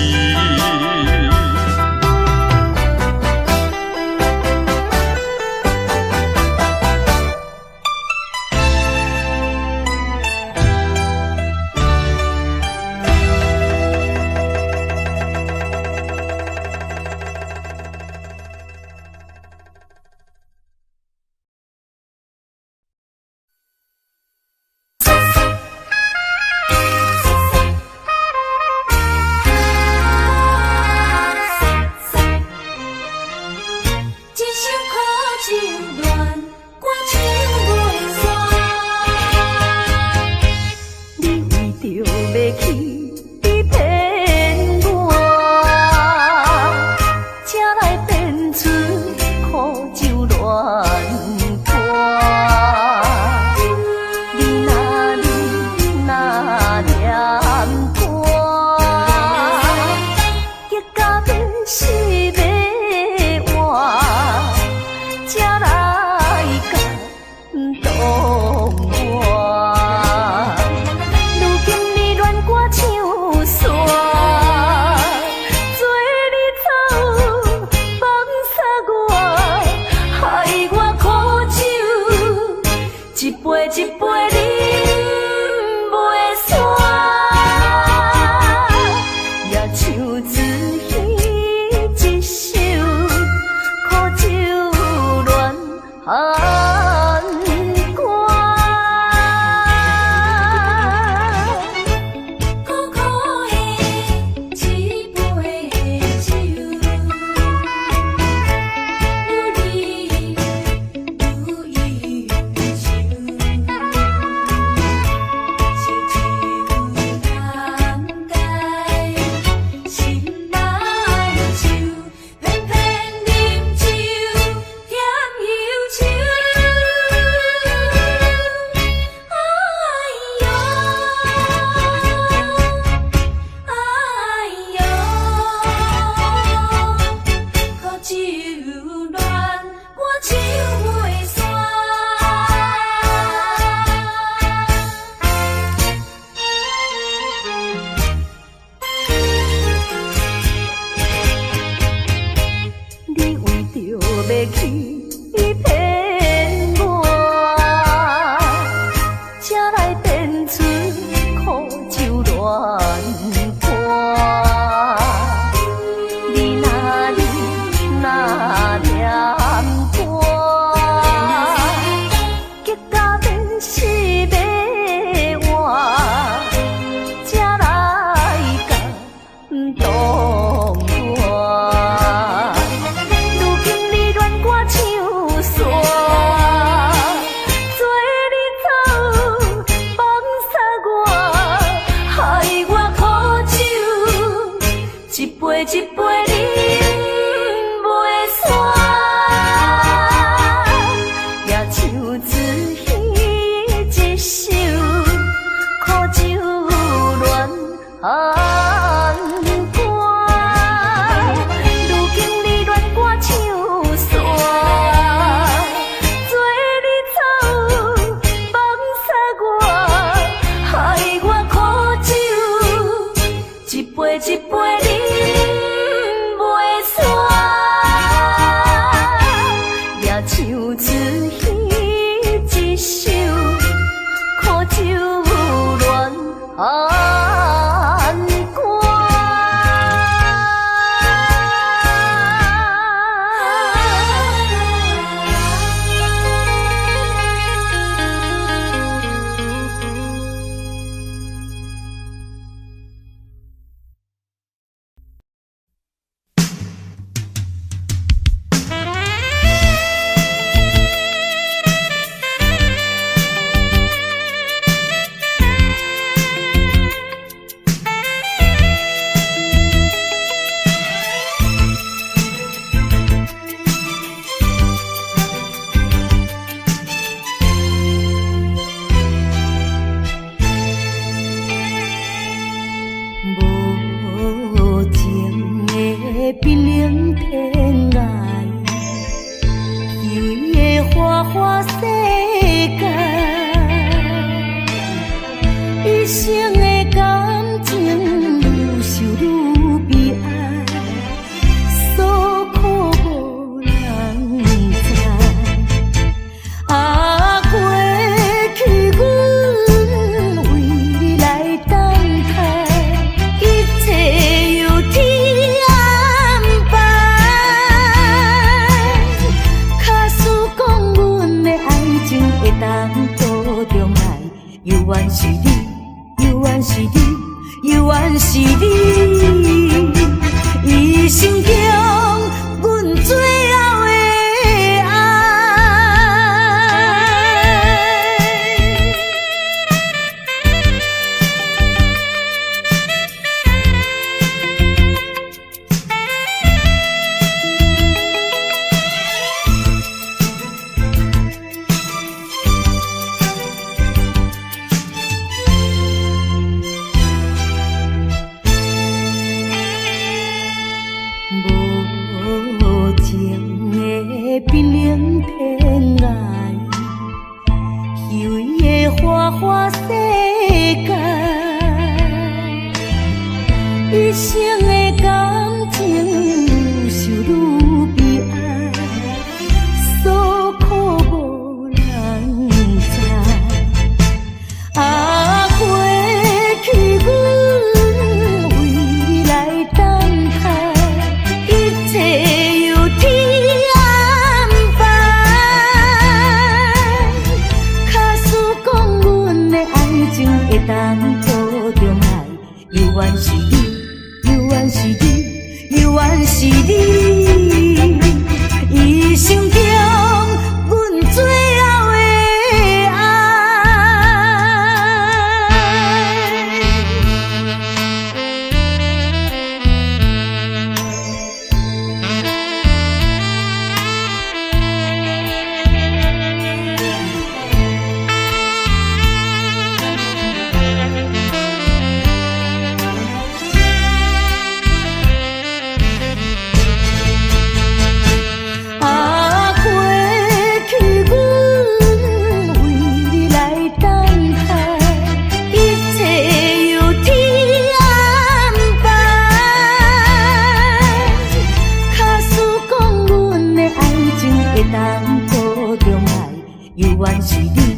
犹原是你，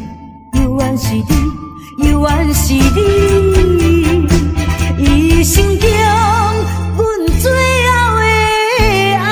犹原是你，犹原是你，一生中阮最后的爱。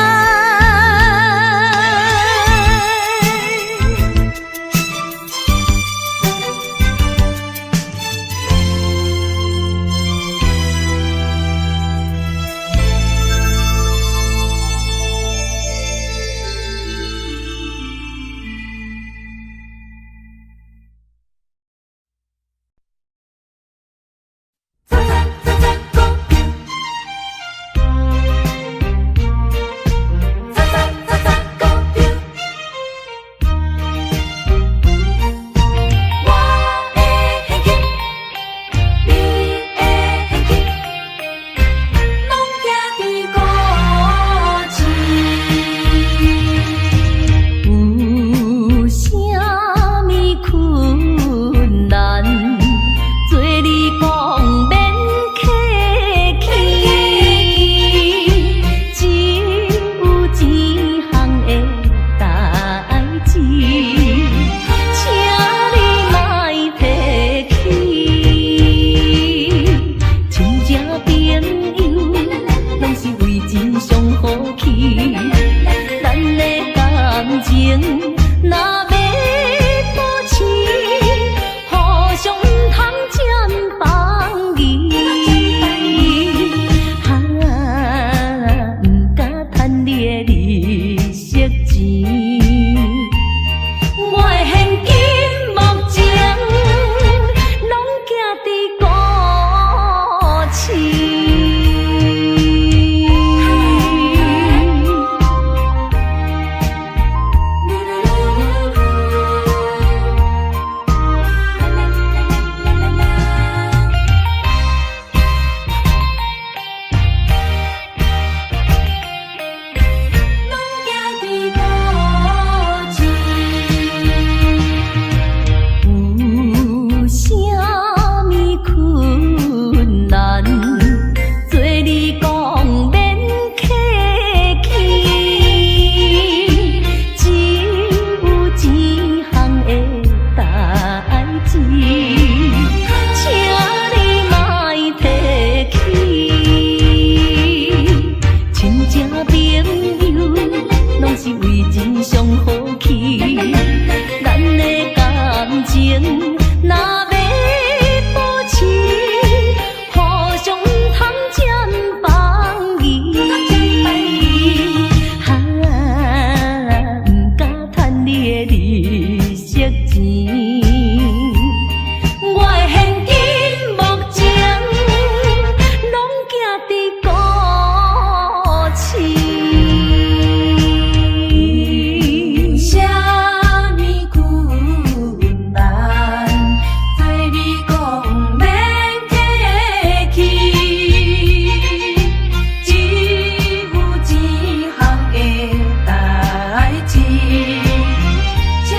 这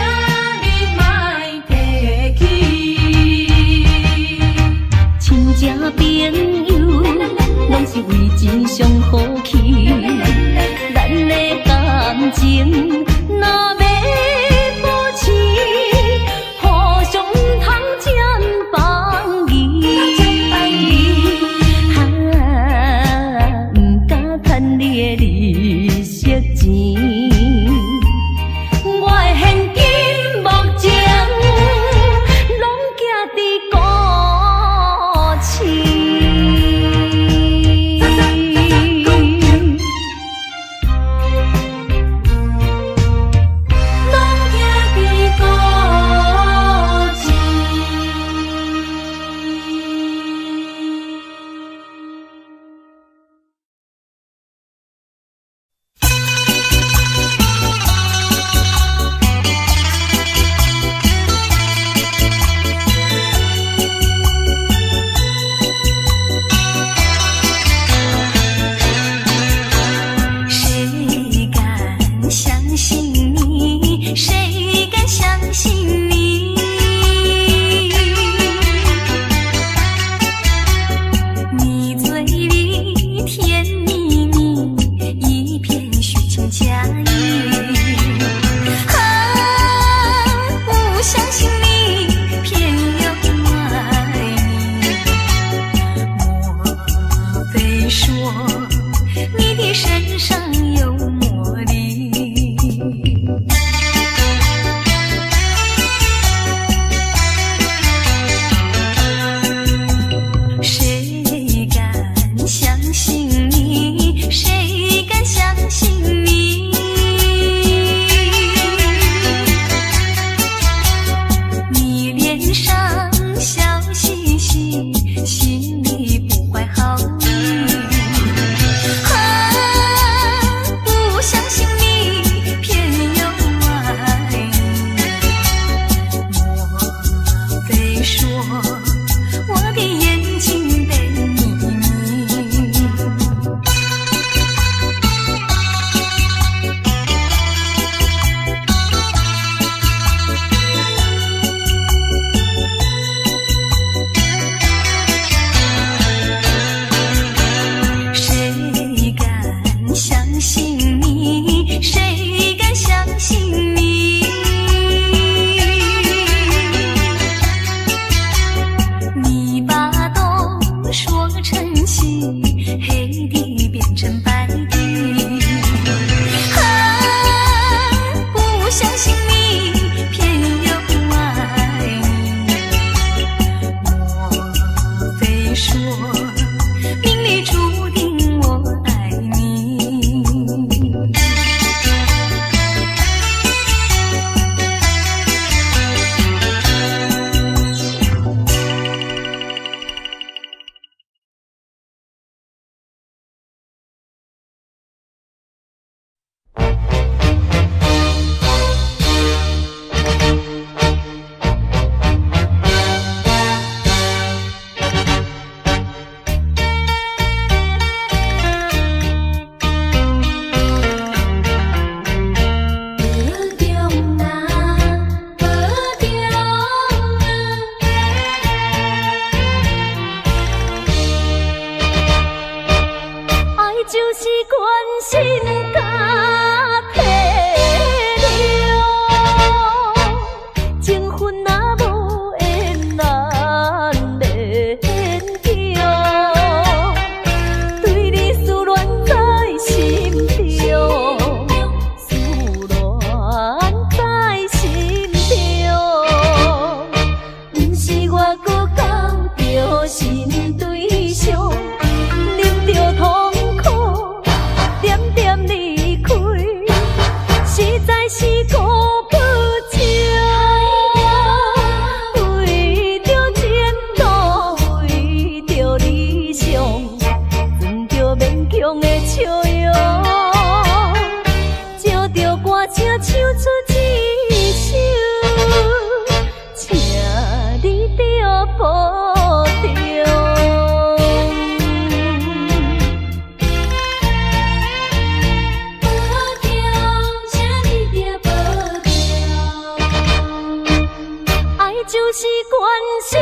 就是关心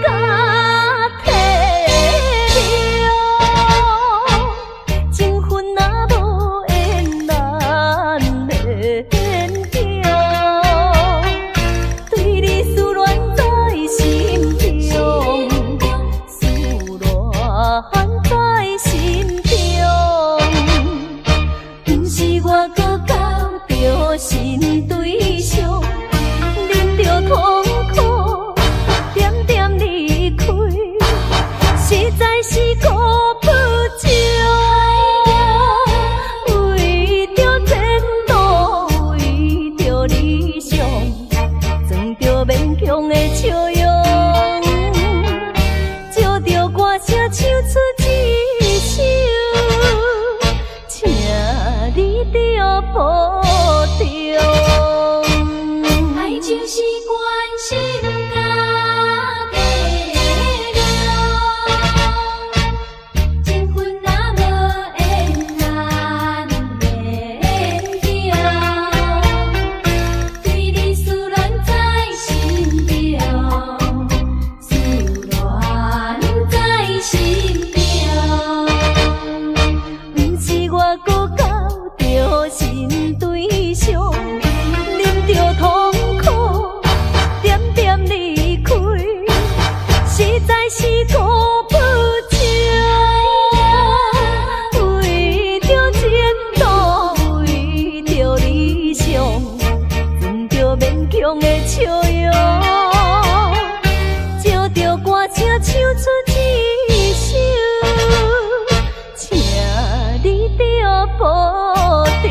甲体谅，情分若无缘难免着，对你思恋在心中，思恋在心中，不是我搁交着新对象，忍着痛苦，点点离开，实在是顾不着。为着前途，为着理想，装着勉强的笑容，借着歌声唱出一首，请你着保重。爱就是关心甲体谅，情分若无缘难免着，对你思恋在心中，思恋在心中，不是我搁交着新对象，忍着痛苦，点点离开，实在是顾不着。为着前途，为着理想，装着勉强的笑容，借着歌声唱出一首，请你着保重。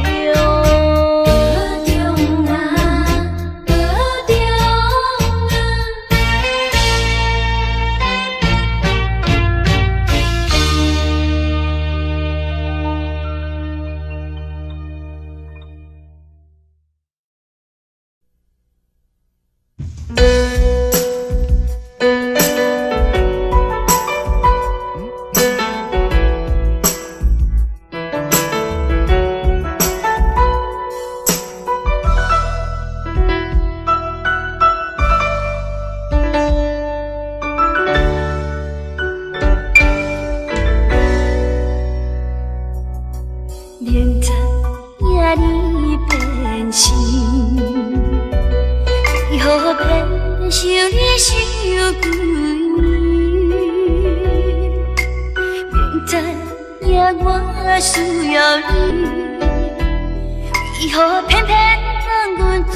明知影你变心，为何偏受你伤几年？明知影我需要你，为何偏偏让阮做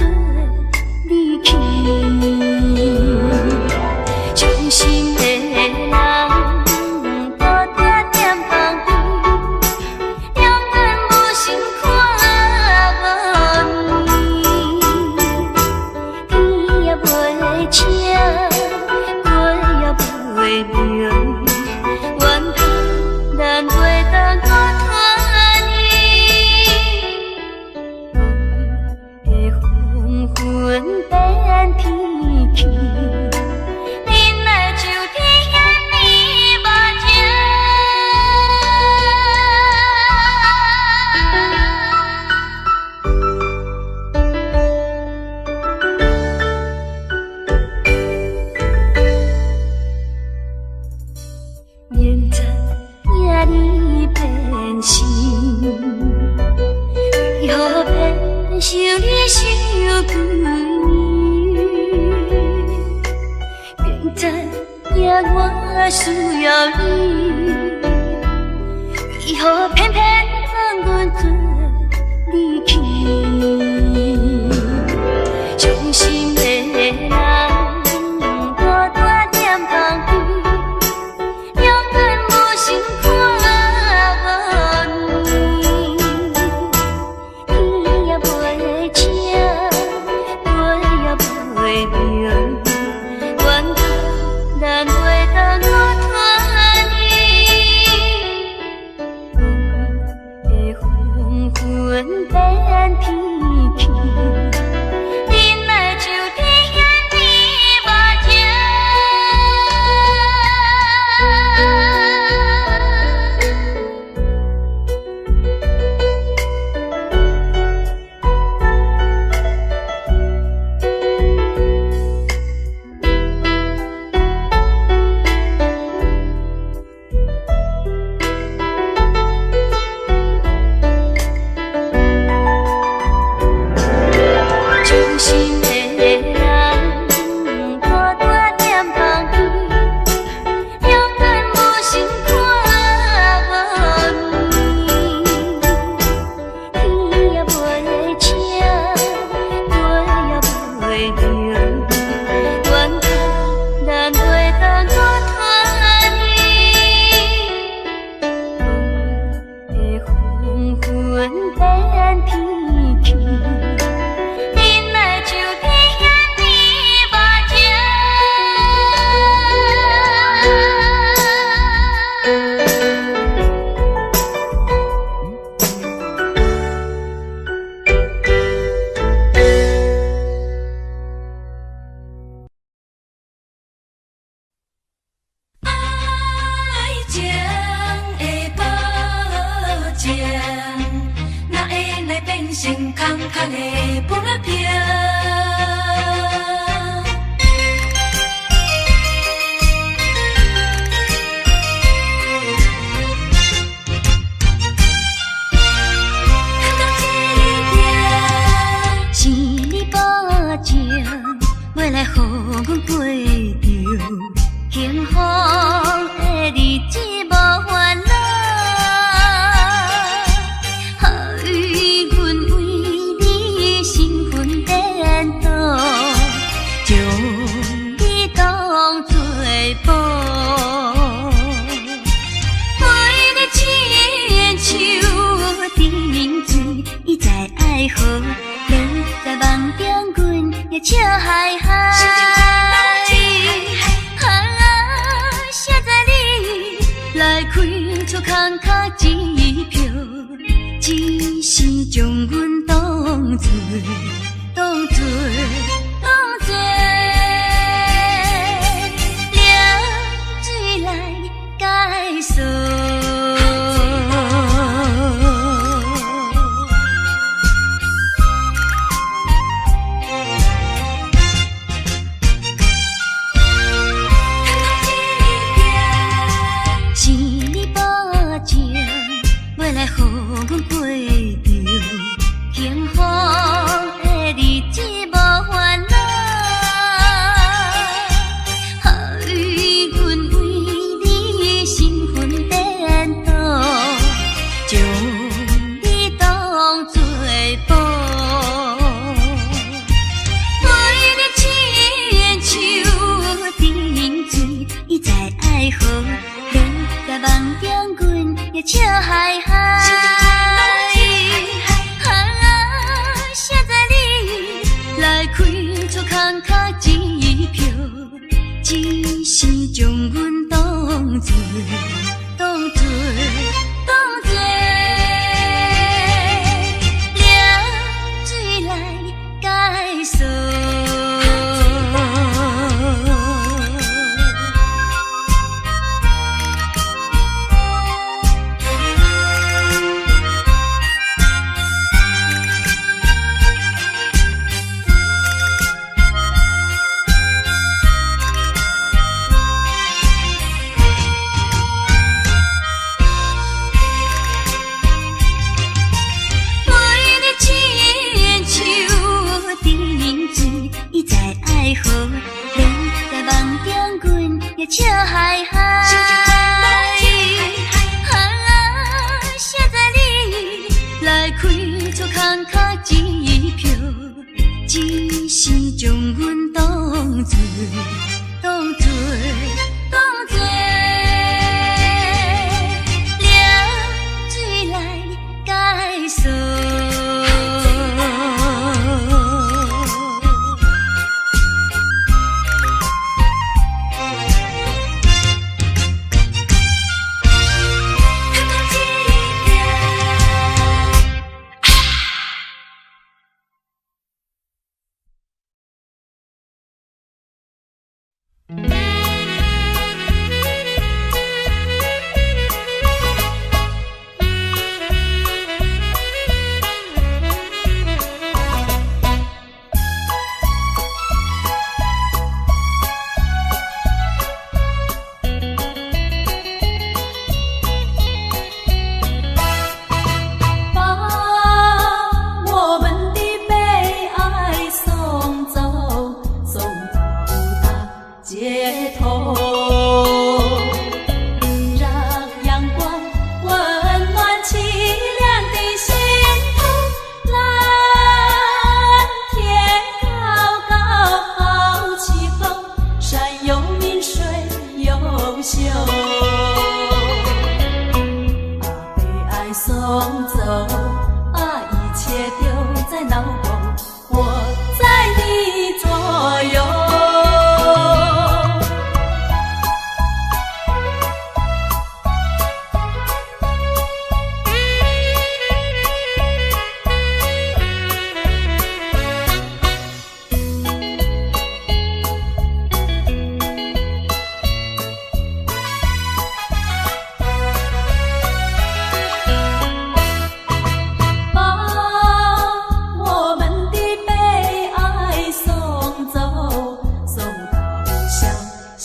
离去？伤心的人。明知影你变心，为何偏受你伤几年？明知影我需要你，为何偏偏让阮做离去？伤心的人。变天气，忍耐就天天袂着，阮怕咱袂当再谈你，雨的黄昏变天气，忍耐就比遐尼目情。爱情的保证，哪会来变成空空的布拉片？是你保证，要来予阮过着幸福的日子无烦恼，予阮为你身份颠倒，将你当作宝。为你亲像沉水，伊在爱河，你在梦中，阮也笑嗨嗨。写在你来开出空壳支票，只是将阮当作凉水来解锁。是你保证，要来予阮过着幸福的日子无烦恼，予阮为你身份颠倒，将你当作宝。为你亲像沉水，伊在爱河。在梦中，阮也笑嗨嗨。写在你来开出空壳支票，只是将阮当作凉水来解锁。笑嗨嗨，写在你来开出空壳支票，只是将阮当作凉水来解锁。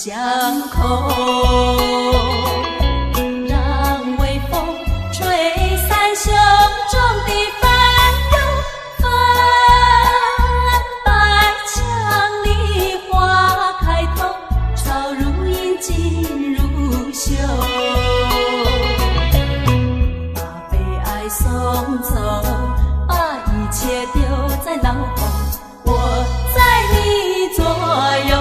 相扣，让微风吹散胸中的烦忧。白墙里花开头，朝如影，进如袖。把悲哀送走，把一切丢在脑后，我在你左右。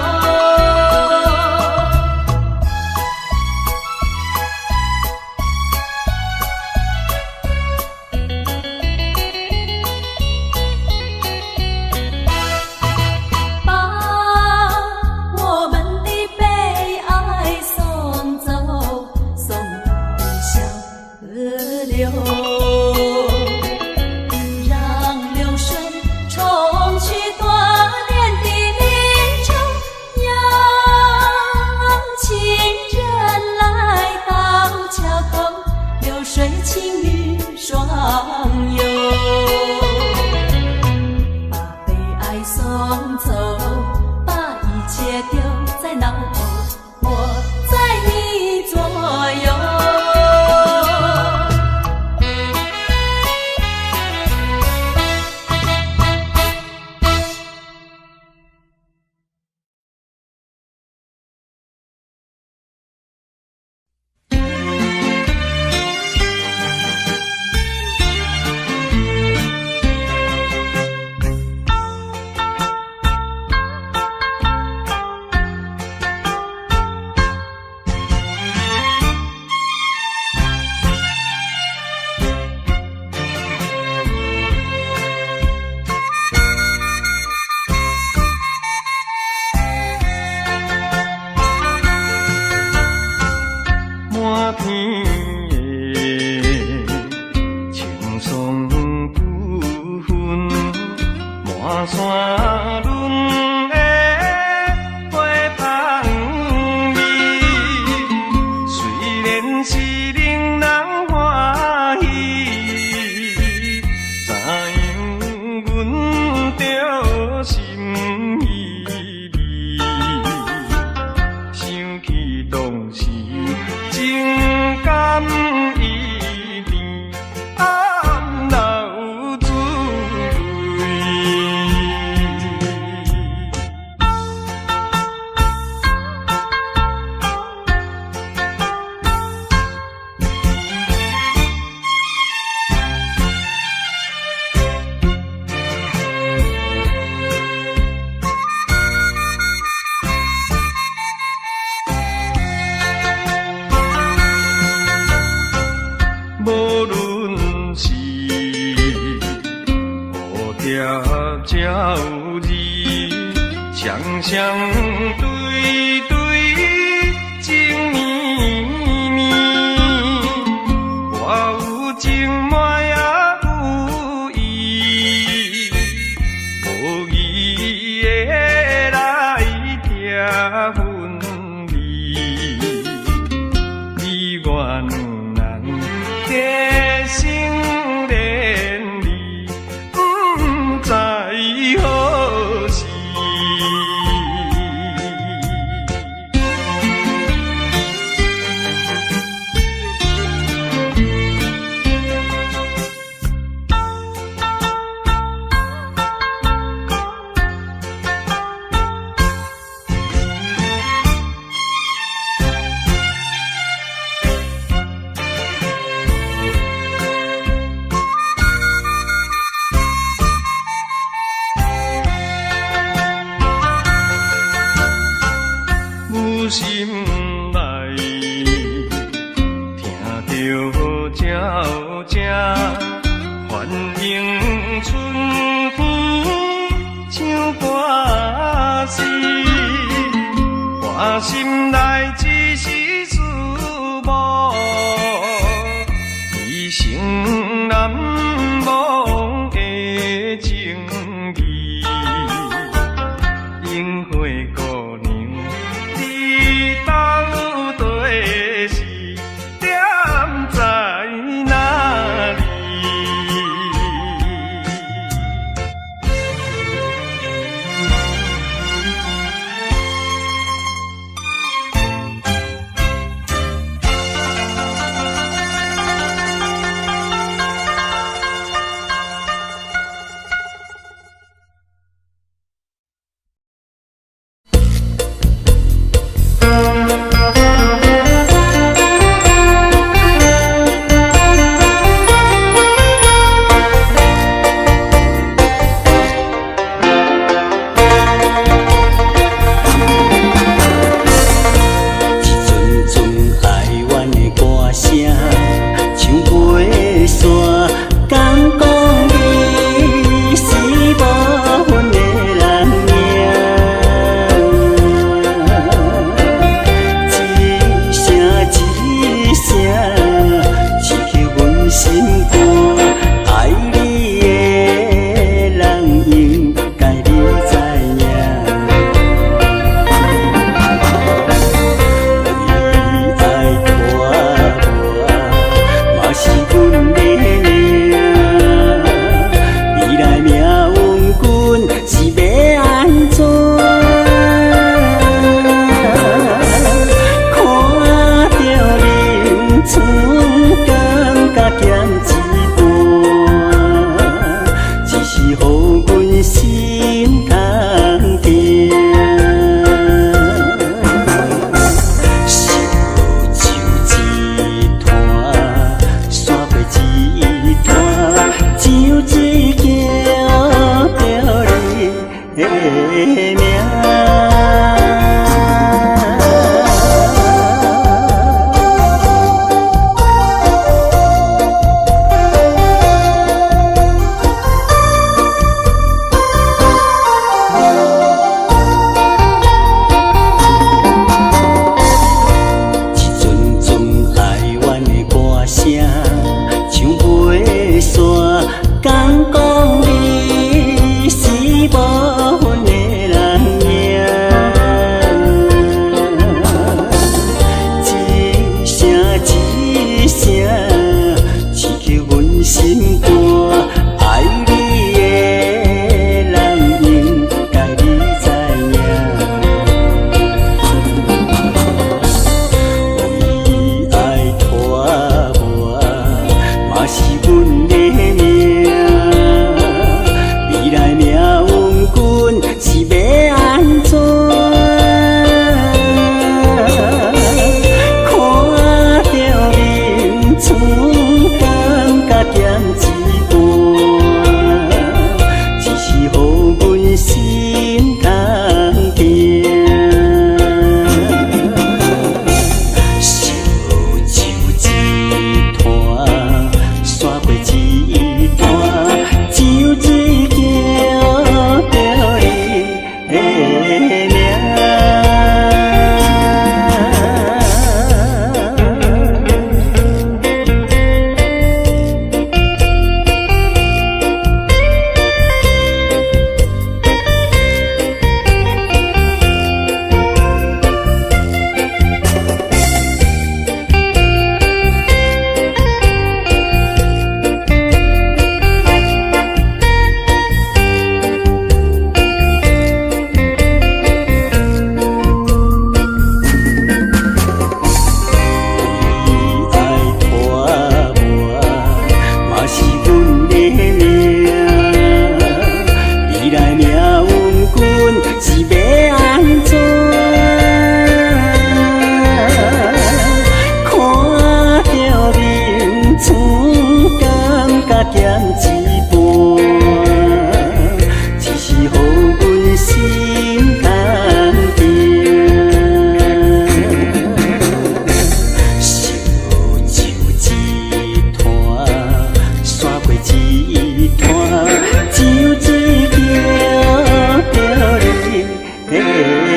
地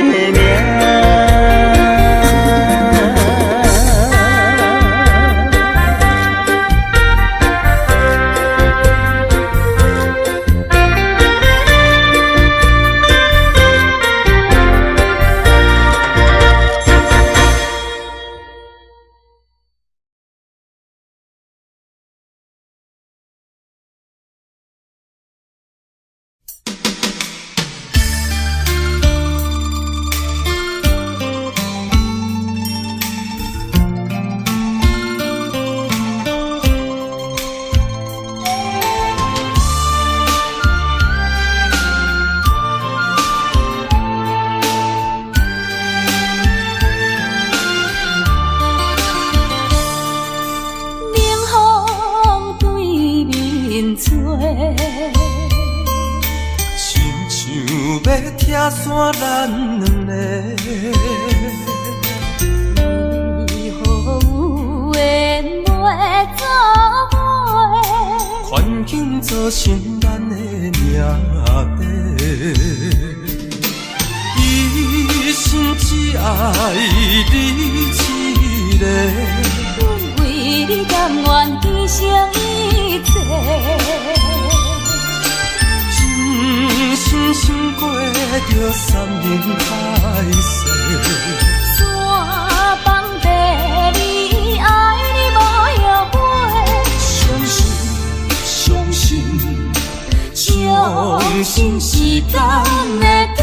名。散咱两个，为何有缘袂做伙？环境造成咱的命地，一生只爱你一个。阮为你甘愿牺牲一切。真心过着山盟海誓，山崩地离，爱你无后悔。相信时间会替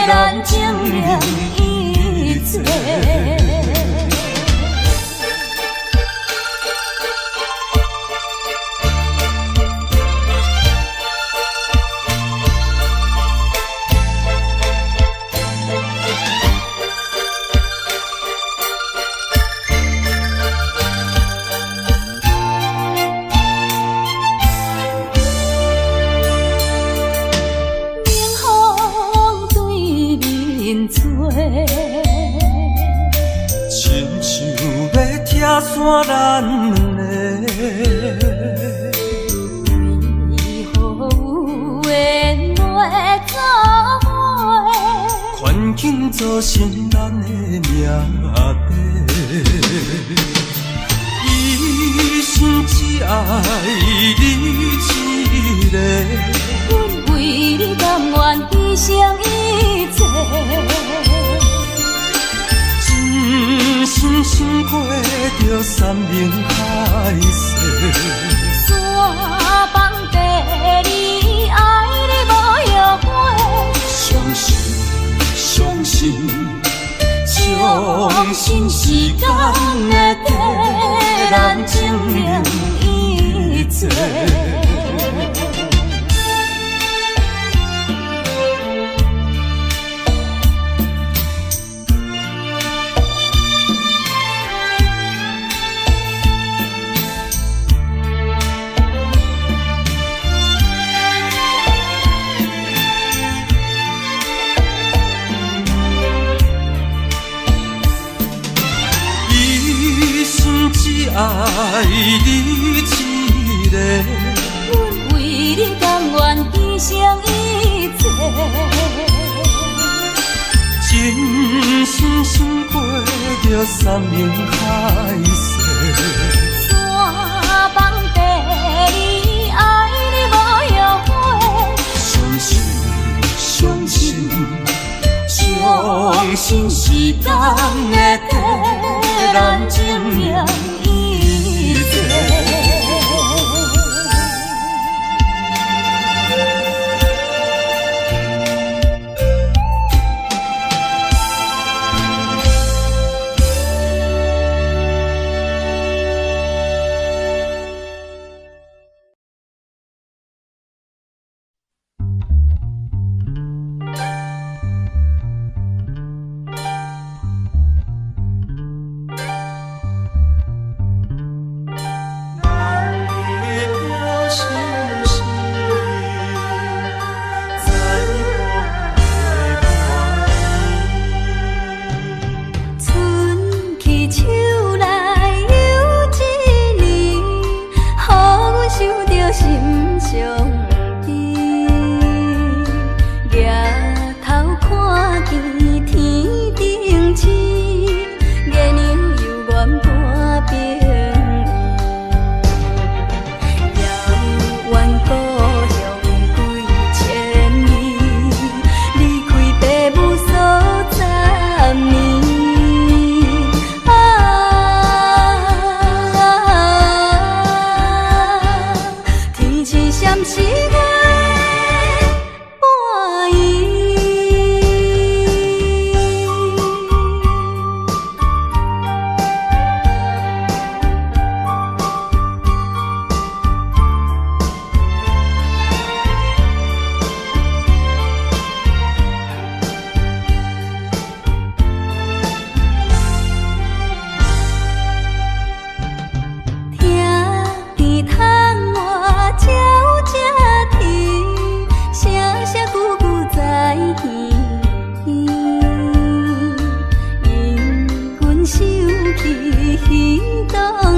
咱证明一切。散咱两个，为何有缘袂做伙？环境造成咱的命地，一生只爱你一个。阮为你甘愿牺牲一切。真心过着山盟海誓，山崩地离，爱你无后悔。相信时间会替咱证明一切。爱你一个，阮为你甘愿牺牲一切。真心过着山盟海誓，山崩地离，爱你无后悔。相信时间会替咱证明一切。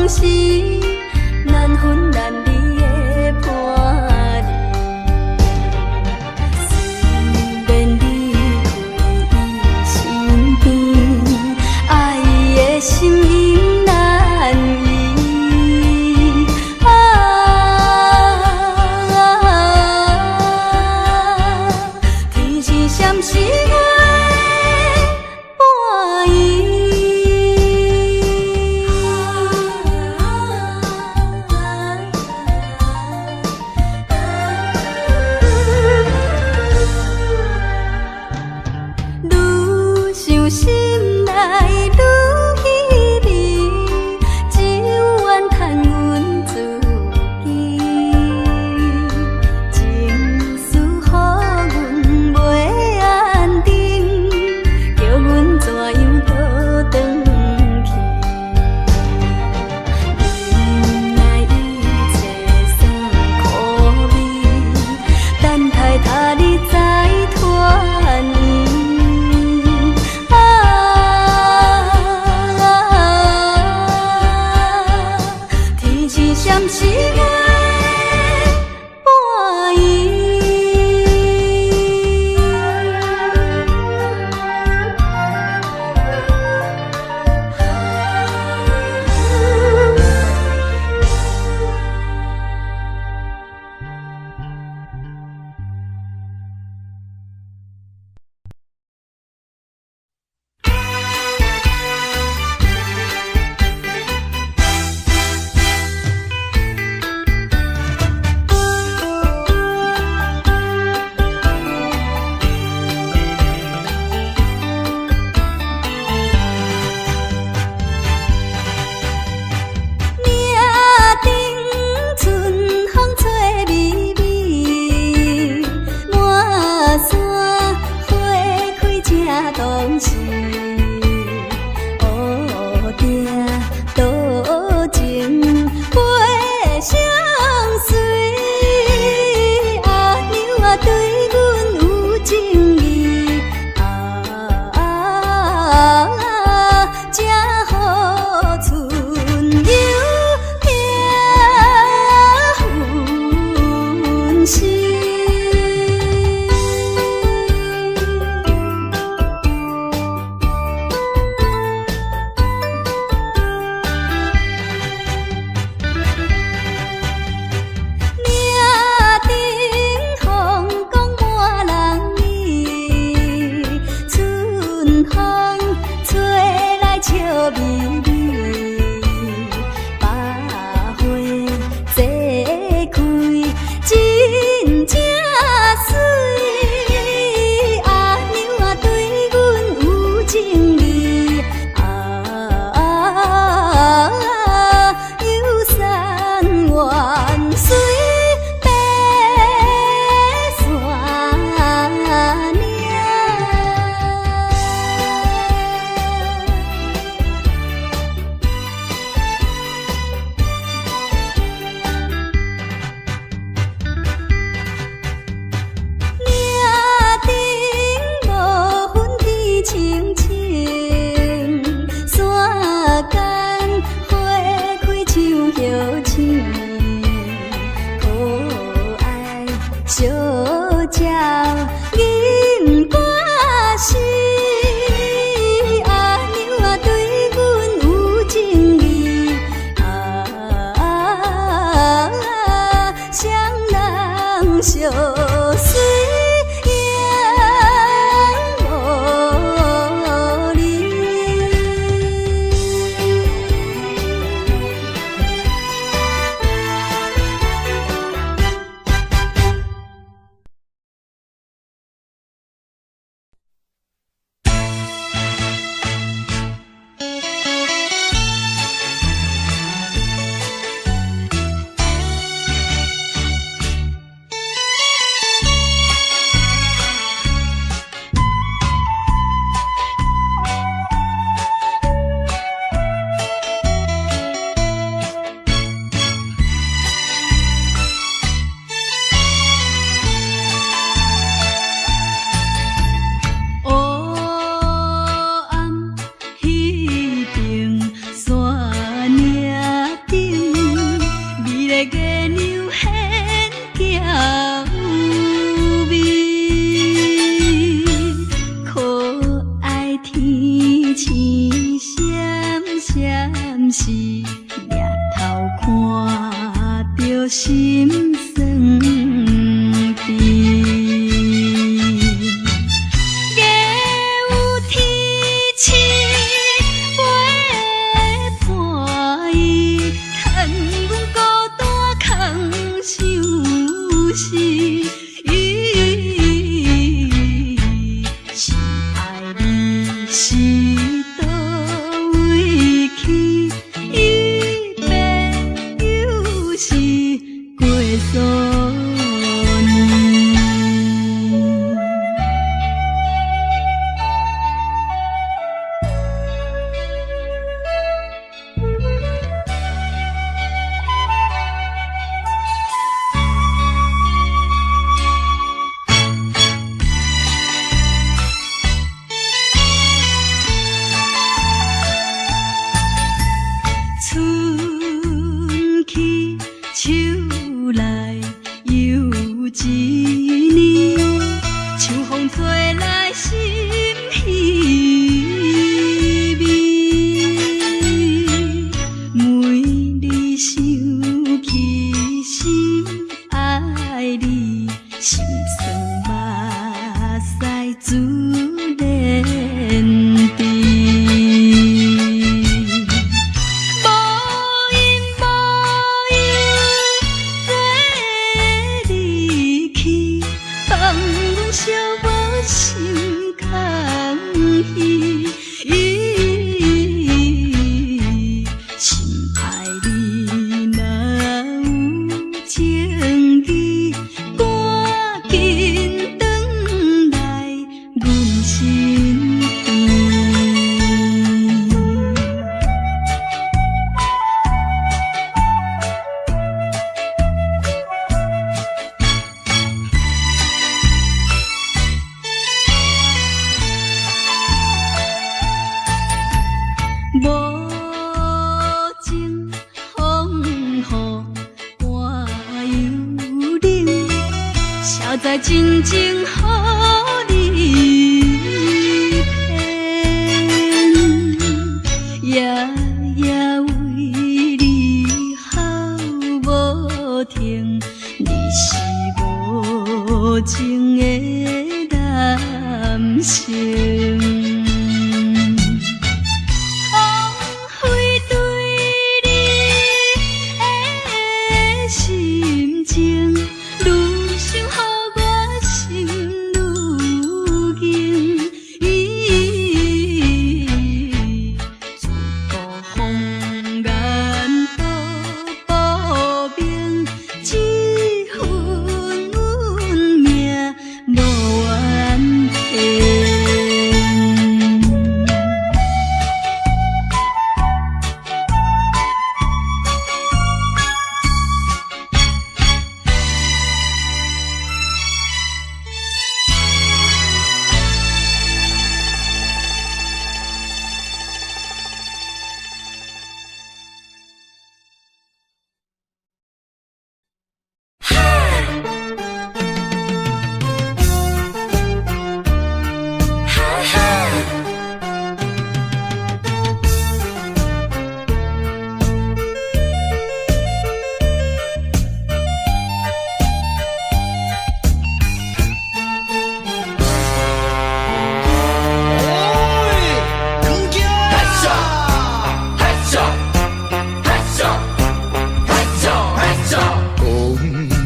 时，难分难离的伴侣。虽然离开伊身边，爱伊的心意难移。天是闪时月伴伊。愈想心内愈稀微，只有怨叹阮自己，情绪予阮袂安定，叫阮怎样倒转去？原来一切算苦味，等待他日再团圆。天是闪时月伴伊。当时，乌定多情配相随，阿娘啊对阮有情义，才好春又听阮心。星闪闪时，抬头看着心酸甜。在真情予你骗，夜夜为你好无停，你是无情的男性。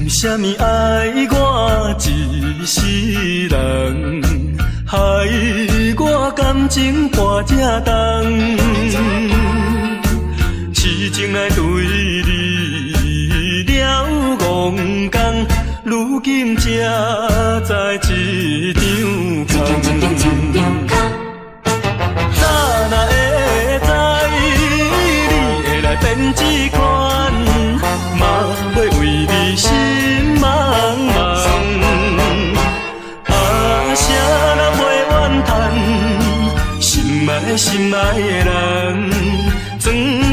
啥物爱我一世人，害我感情破这重，痴情来对你了戆讲，如今才知一场空。早若会知你会来变这款，嘛会为你心茫茫。啊，谁人袂怨叹，心爱的心爱的人，装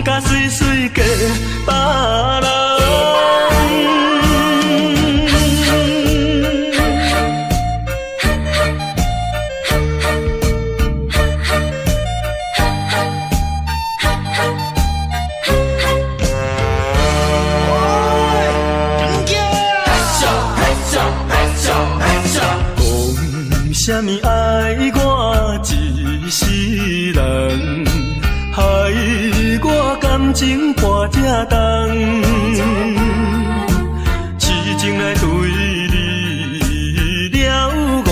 甲水水嫁别人。感情破这重，痴情来对你了戆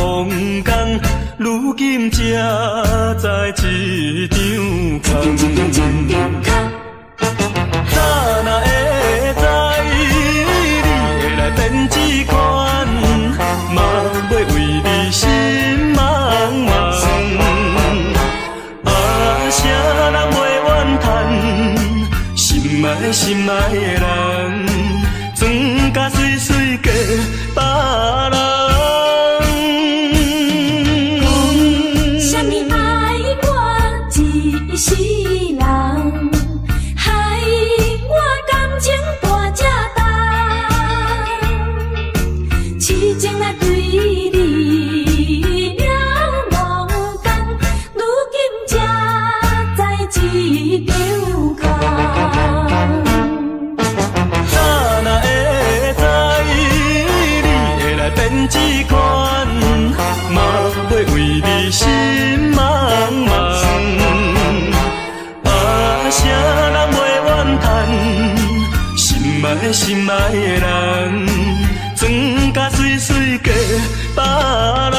讲，如今才知一场空。早若会知你会来变这款，嘛要为你心茫茫。啥人袂怨叹，心爱心爱的人，装甲水水嫁别人。啥物爱我一世人，害我感情大这重，痴情来对你了戆讲，如今才知一场空。早若会知你会来变这款，嘛要为你心茫茫。啥人袂怨叹，心爱心爱的人，装甲水水嫁别人。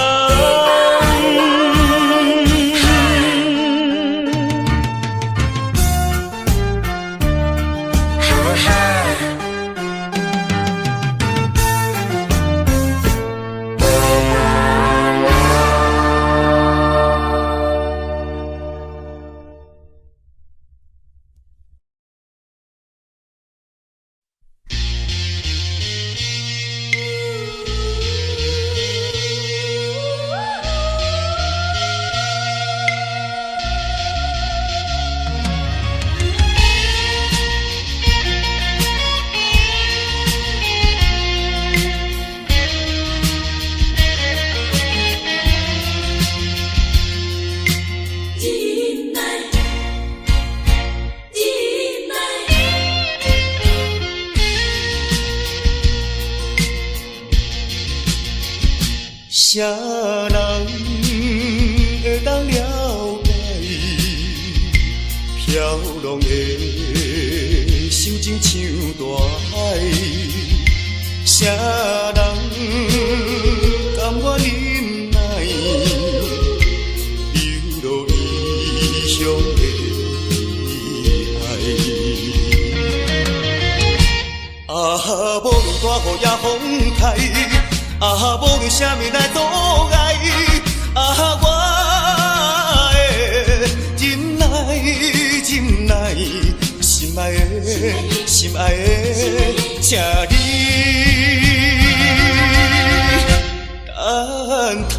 啥人会当了解飘浪的心情像大海？啥人甘愿忍耐流落异乡的爱？无论大雨也风台。无论啥物来阻碍，我的忍耐，心爱的，请你等待。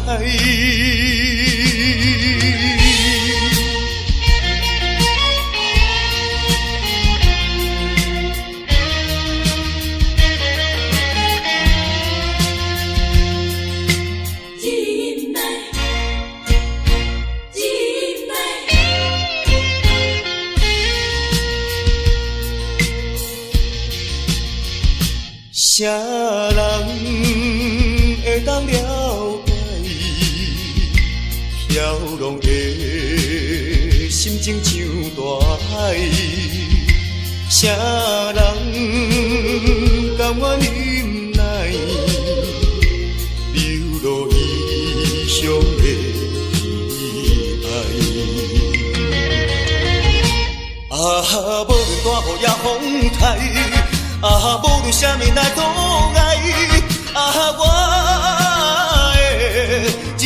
啥人会当了解飘浪的心情像大海？啥人甘愿忍耐流落异乡的爱？无论大雨也风台。无论啥物来阻碍，我的忍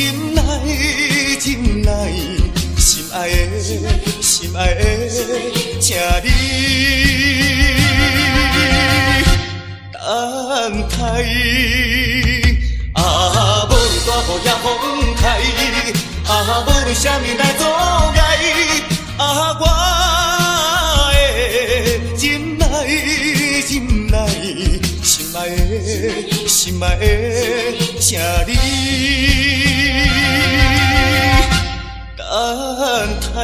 耐，心爱的，请你等待。无论大雨也风台，无论啥物来阻碍，我的忍耐。心爱的，请你等待。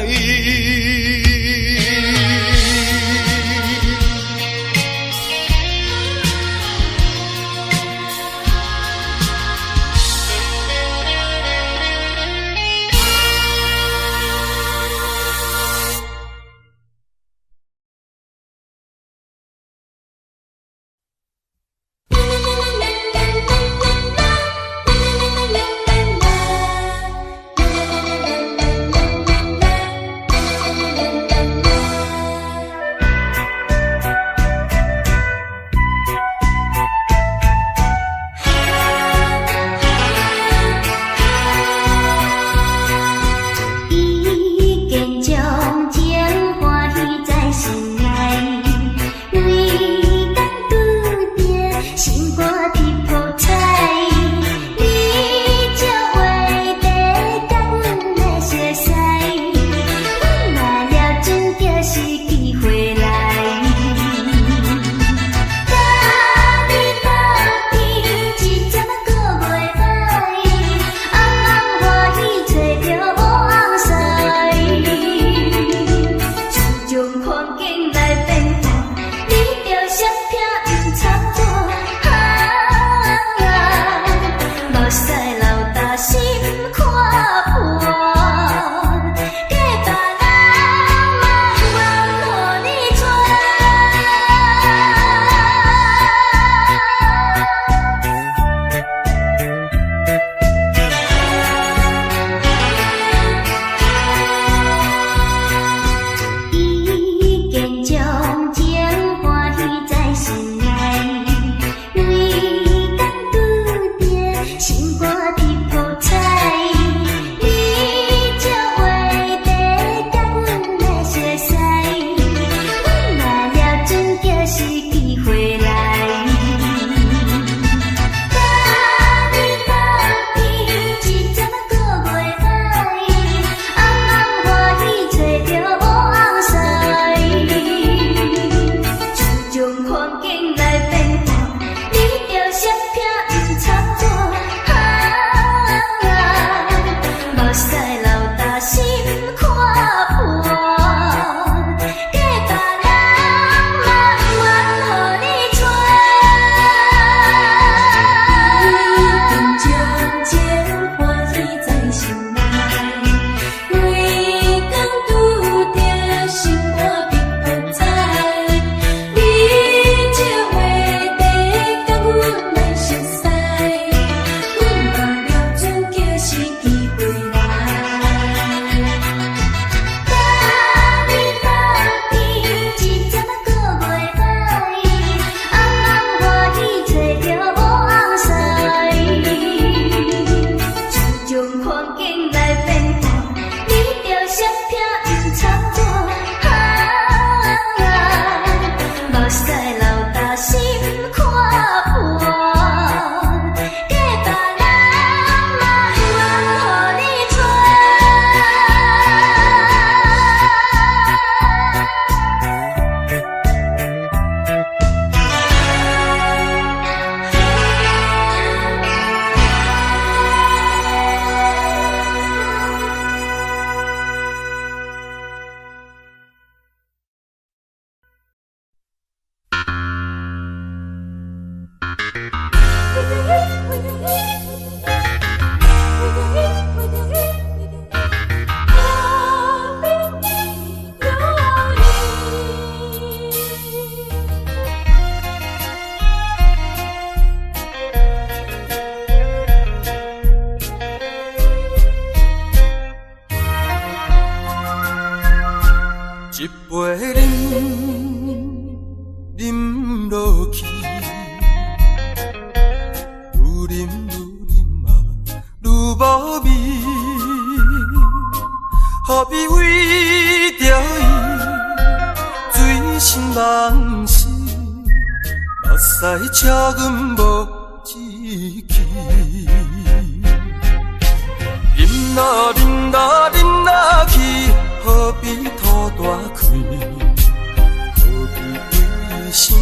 一杯饮，饮落去，愈饮嘛愈无味，何必为着伊醉心梦死，目屎请阮无志气。饮啦饮啦饮啦去，何必吐大开？何必为心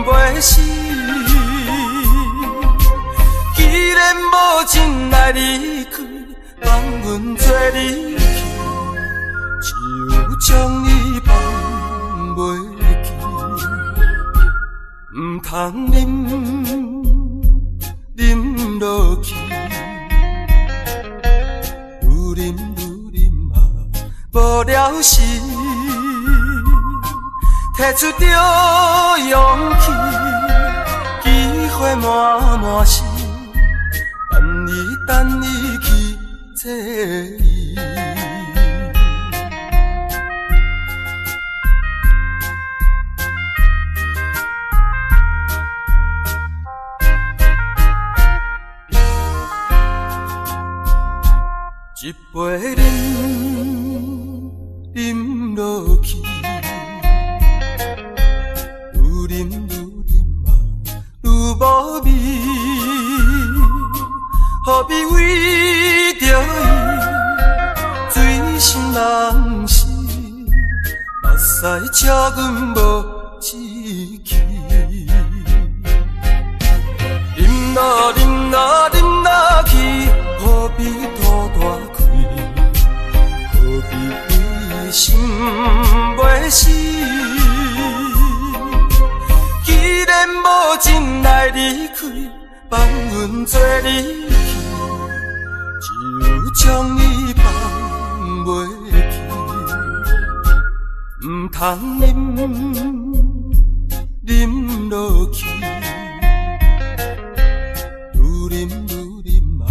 袂死？既然无情来离开，放阮做离去，只有将你放袂去。唔通饮落去。无了时，摕出着勇气，机会满是，等你去找伊。一杯饮落去，愈饮嘛愈无味，何必为着伊醉心梦死，目屎请阮无志气。饮啦饮啦饮啦去，何必吐大开？何必心袂死，既然无情来离开，放阮做离去，只有将你放袂去。唔通饮落去，愈饮嘛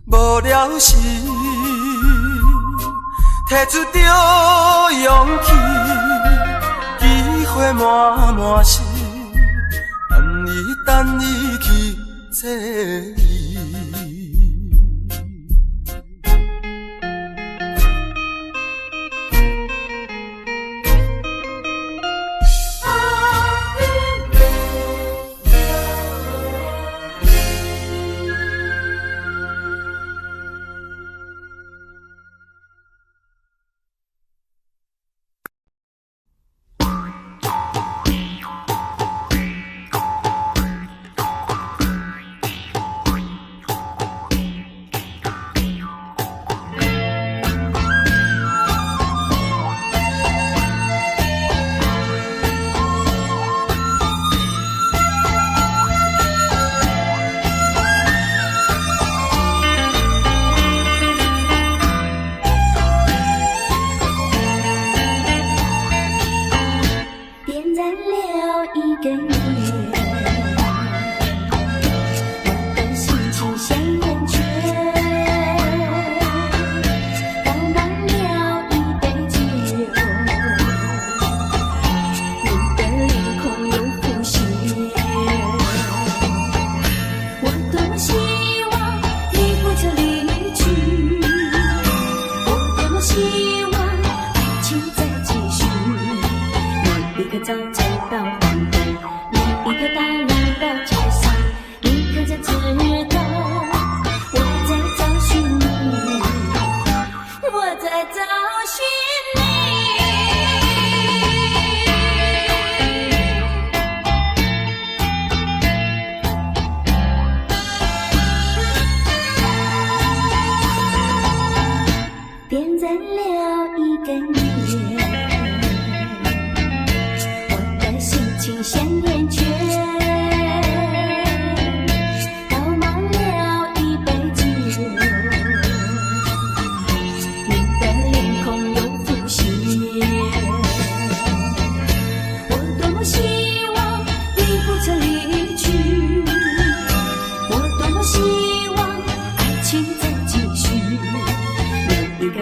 无了时。摕出着勇气，机会满是，等你去找伊。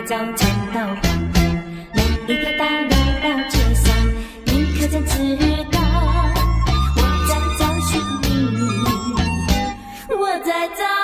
早晨到黄昏，每一条大路到街上，你可曾知道？我在找寻你，我在找。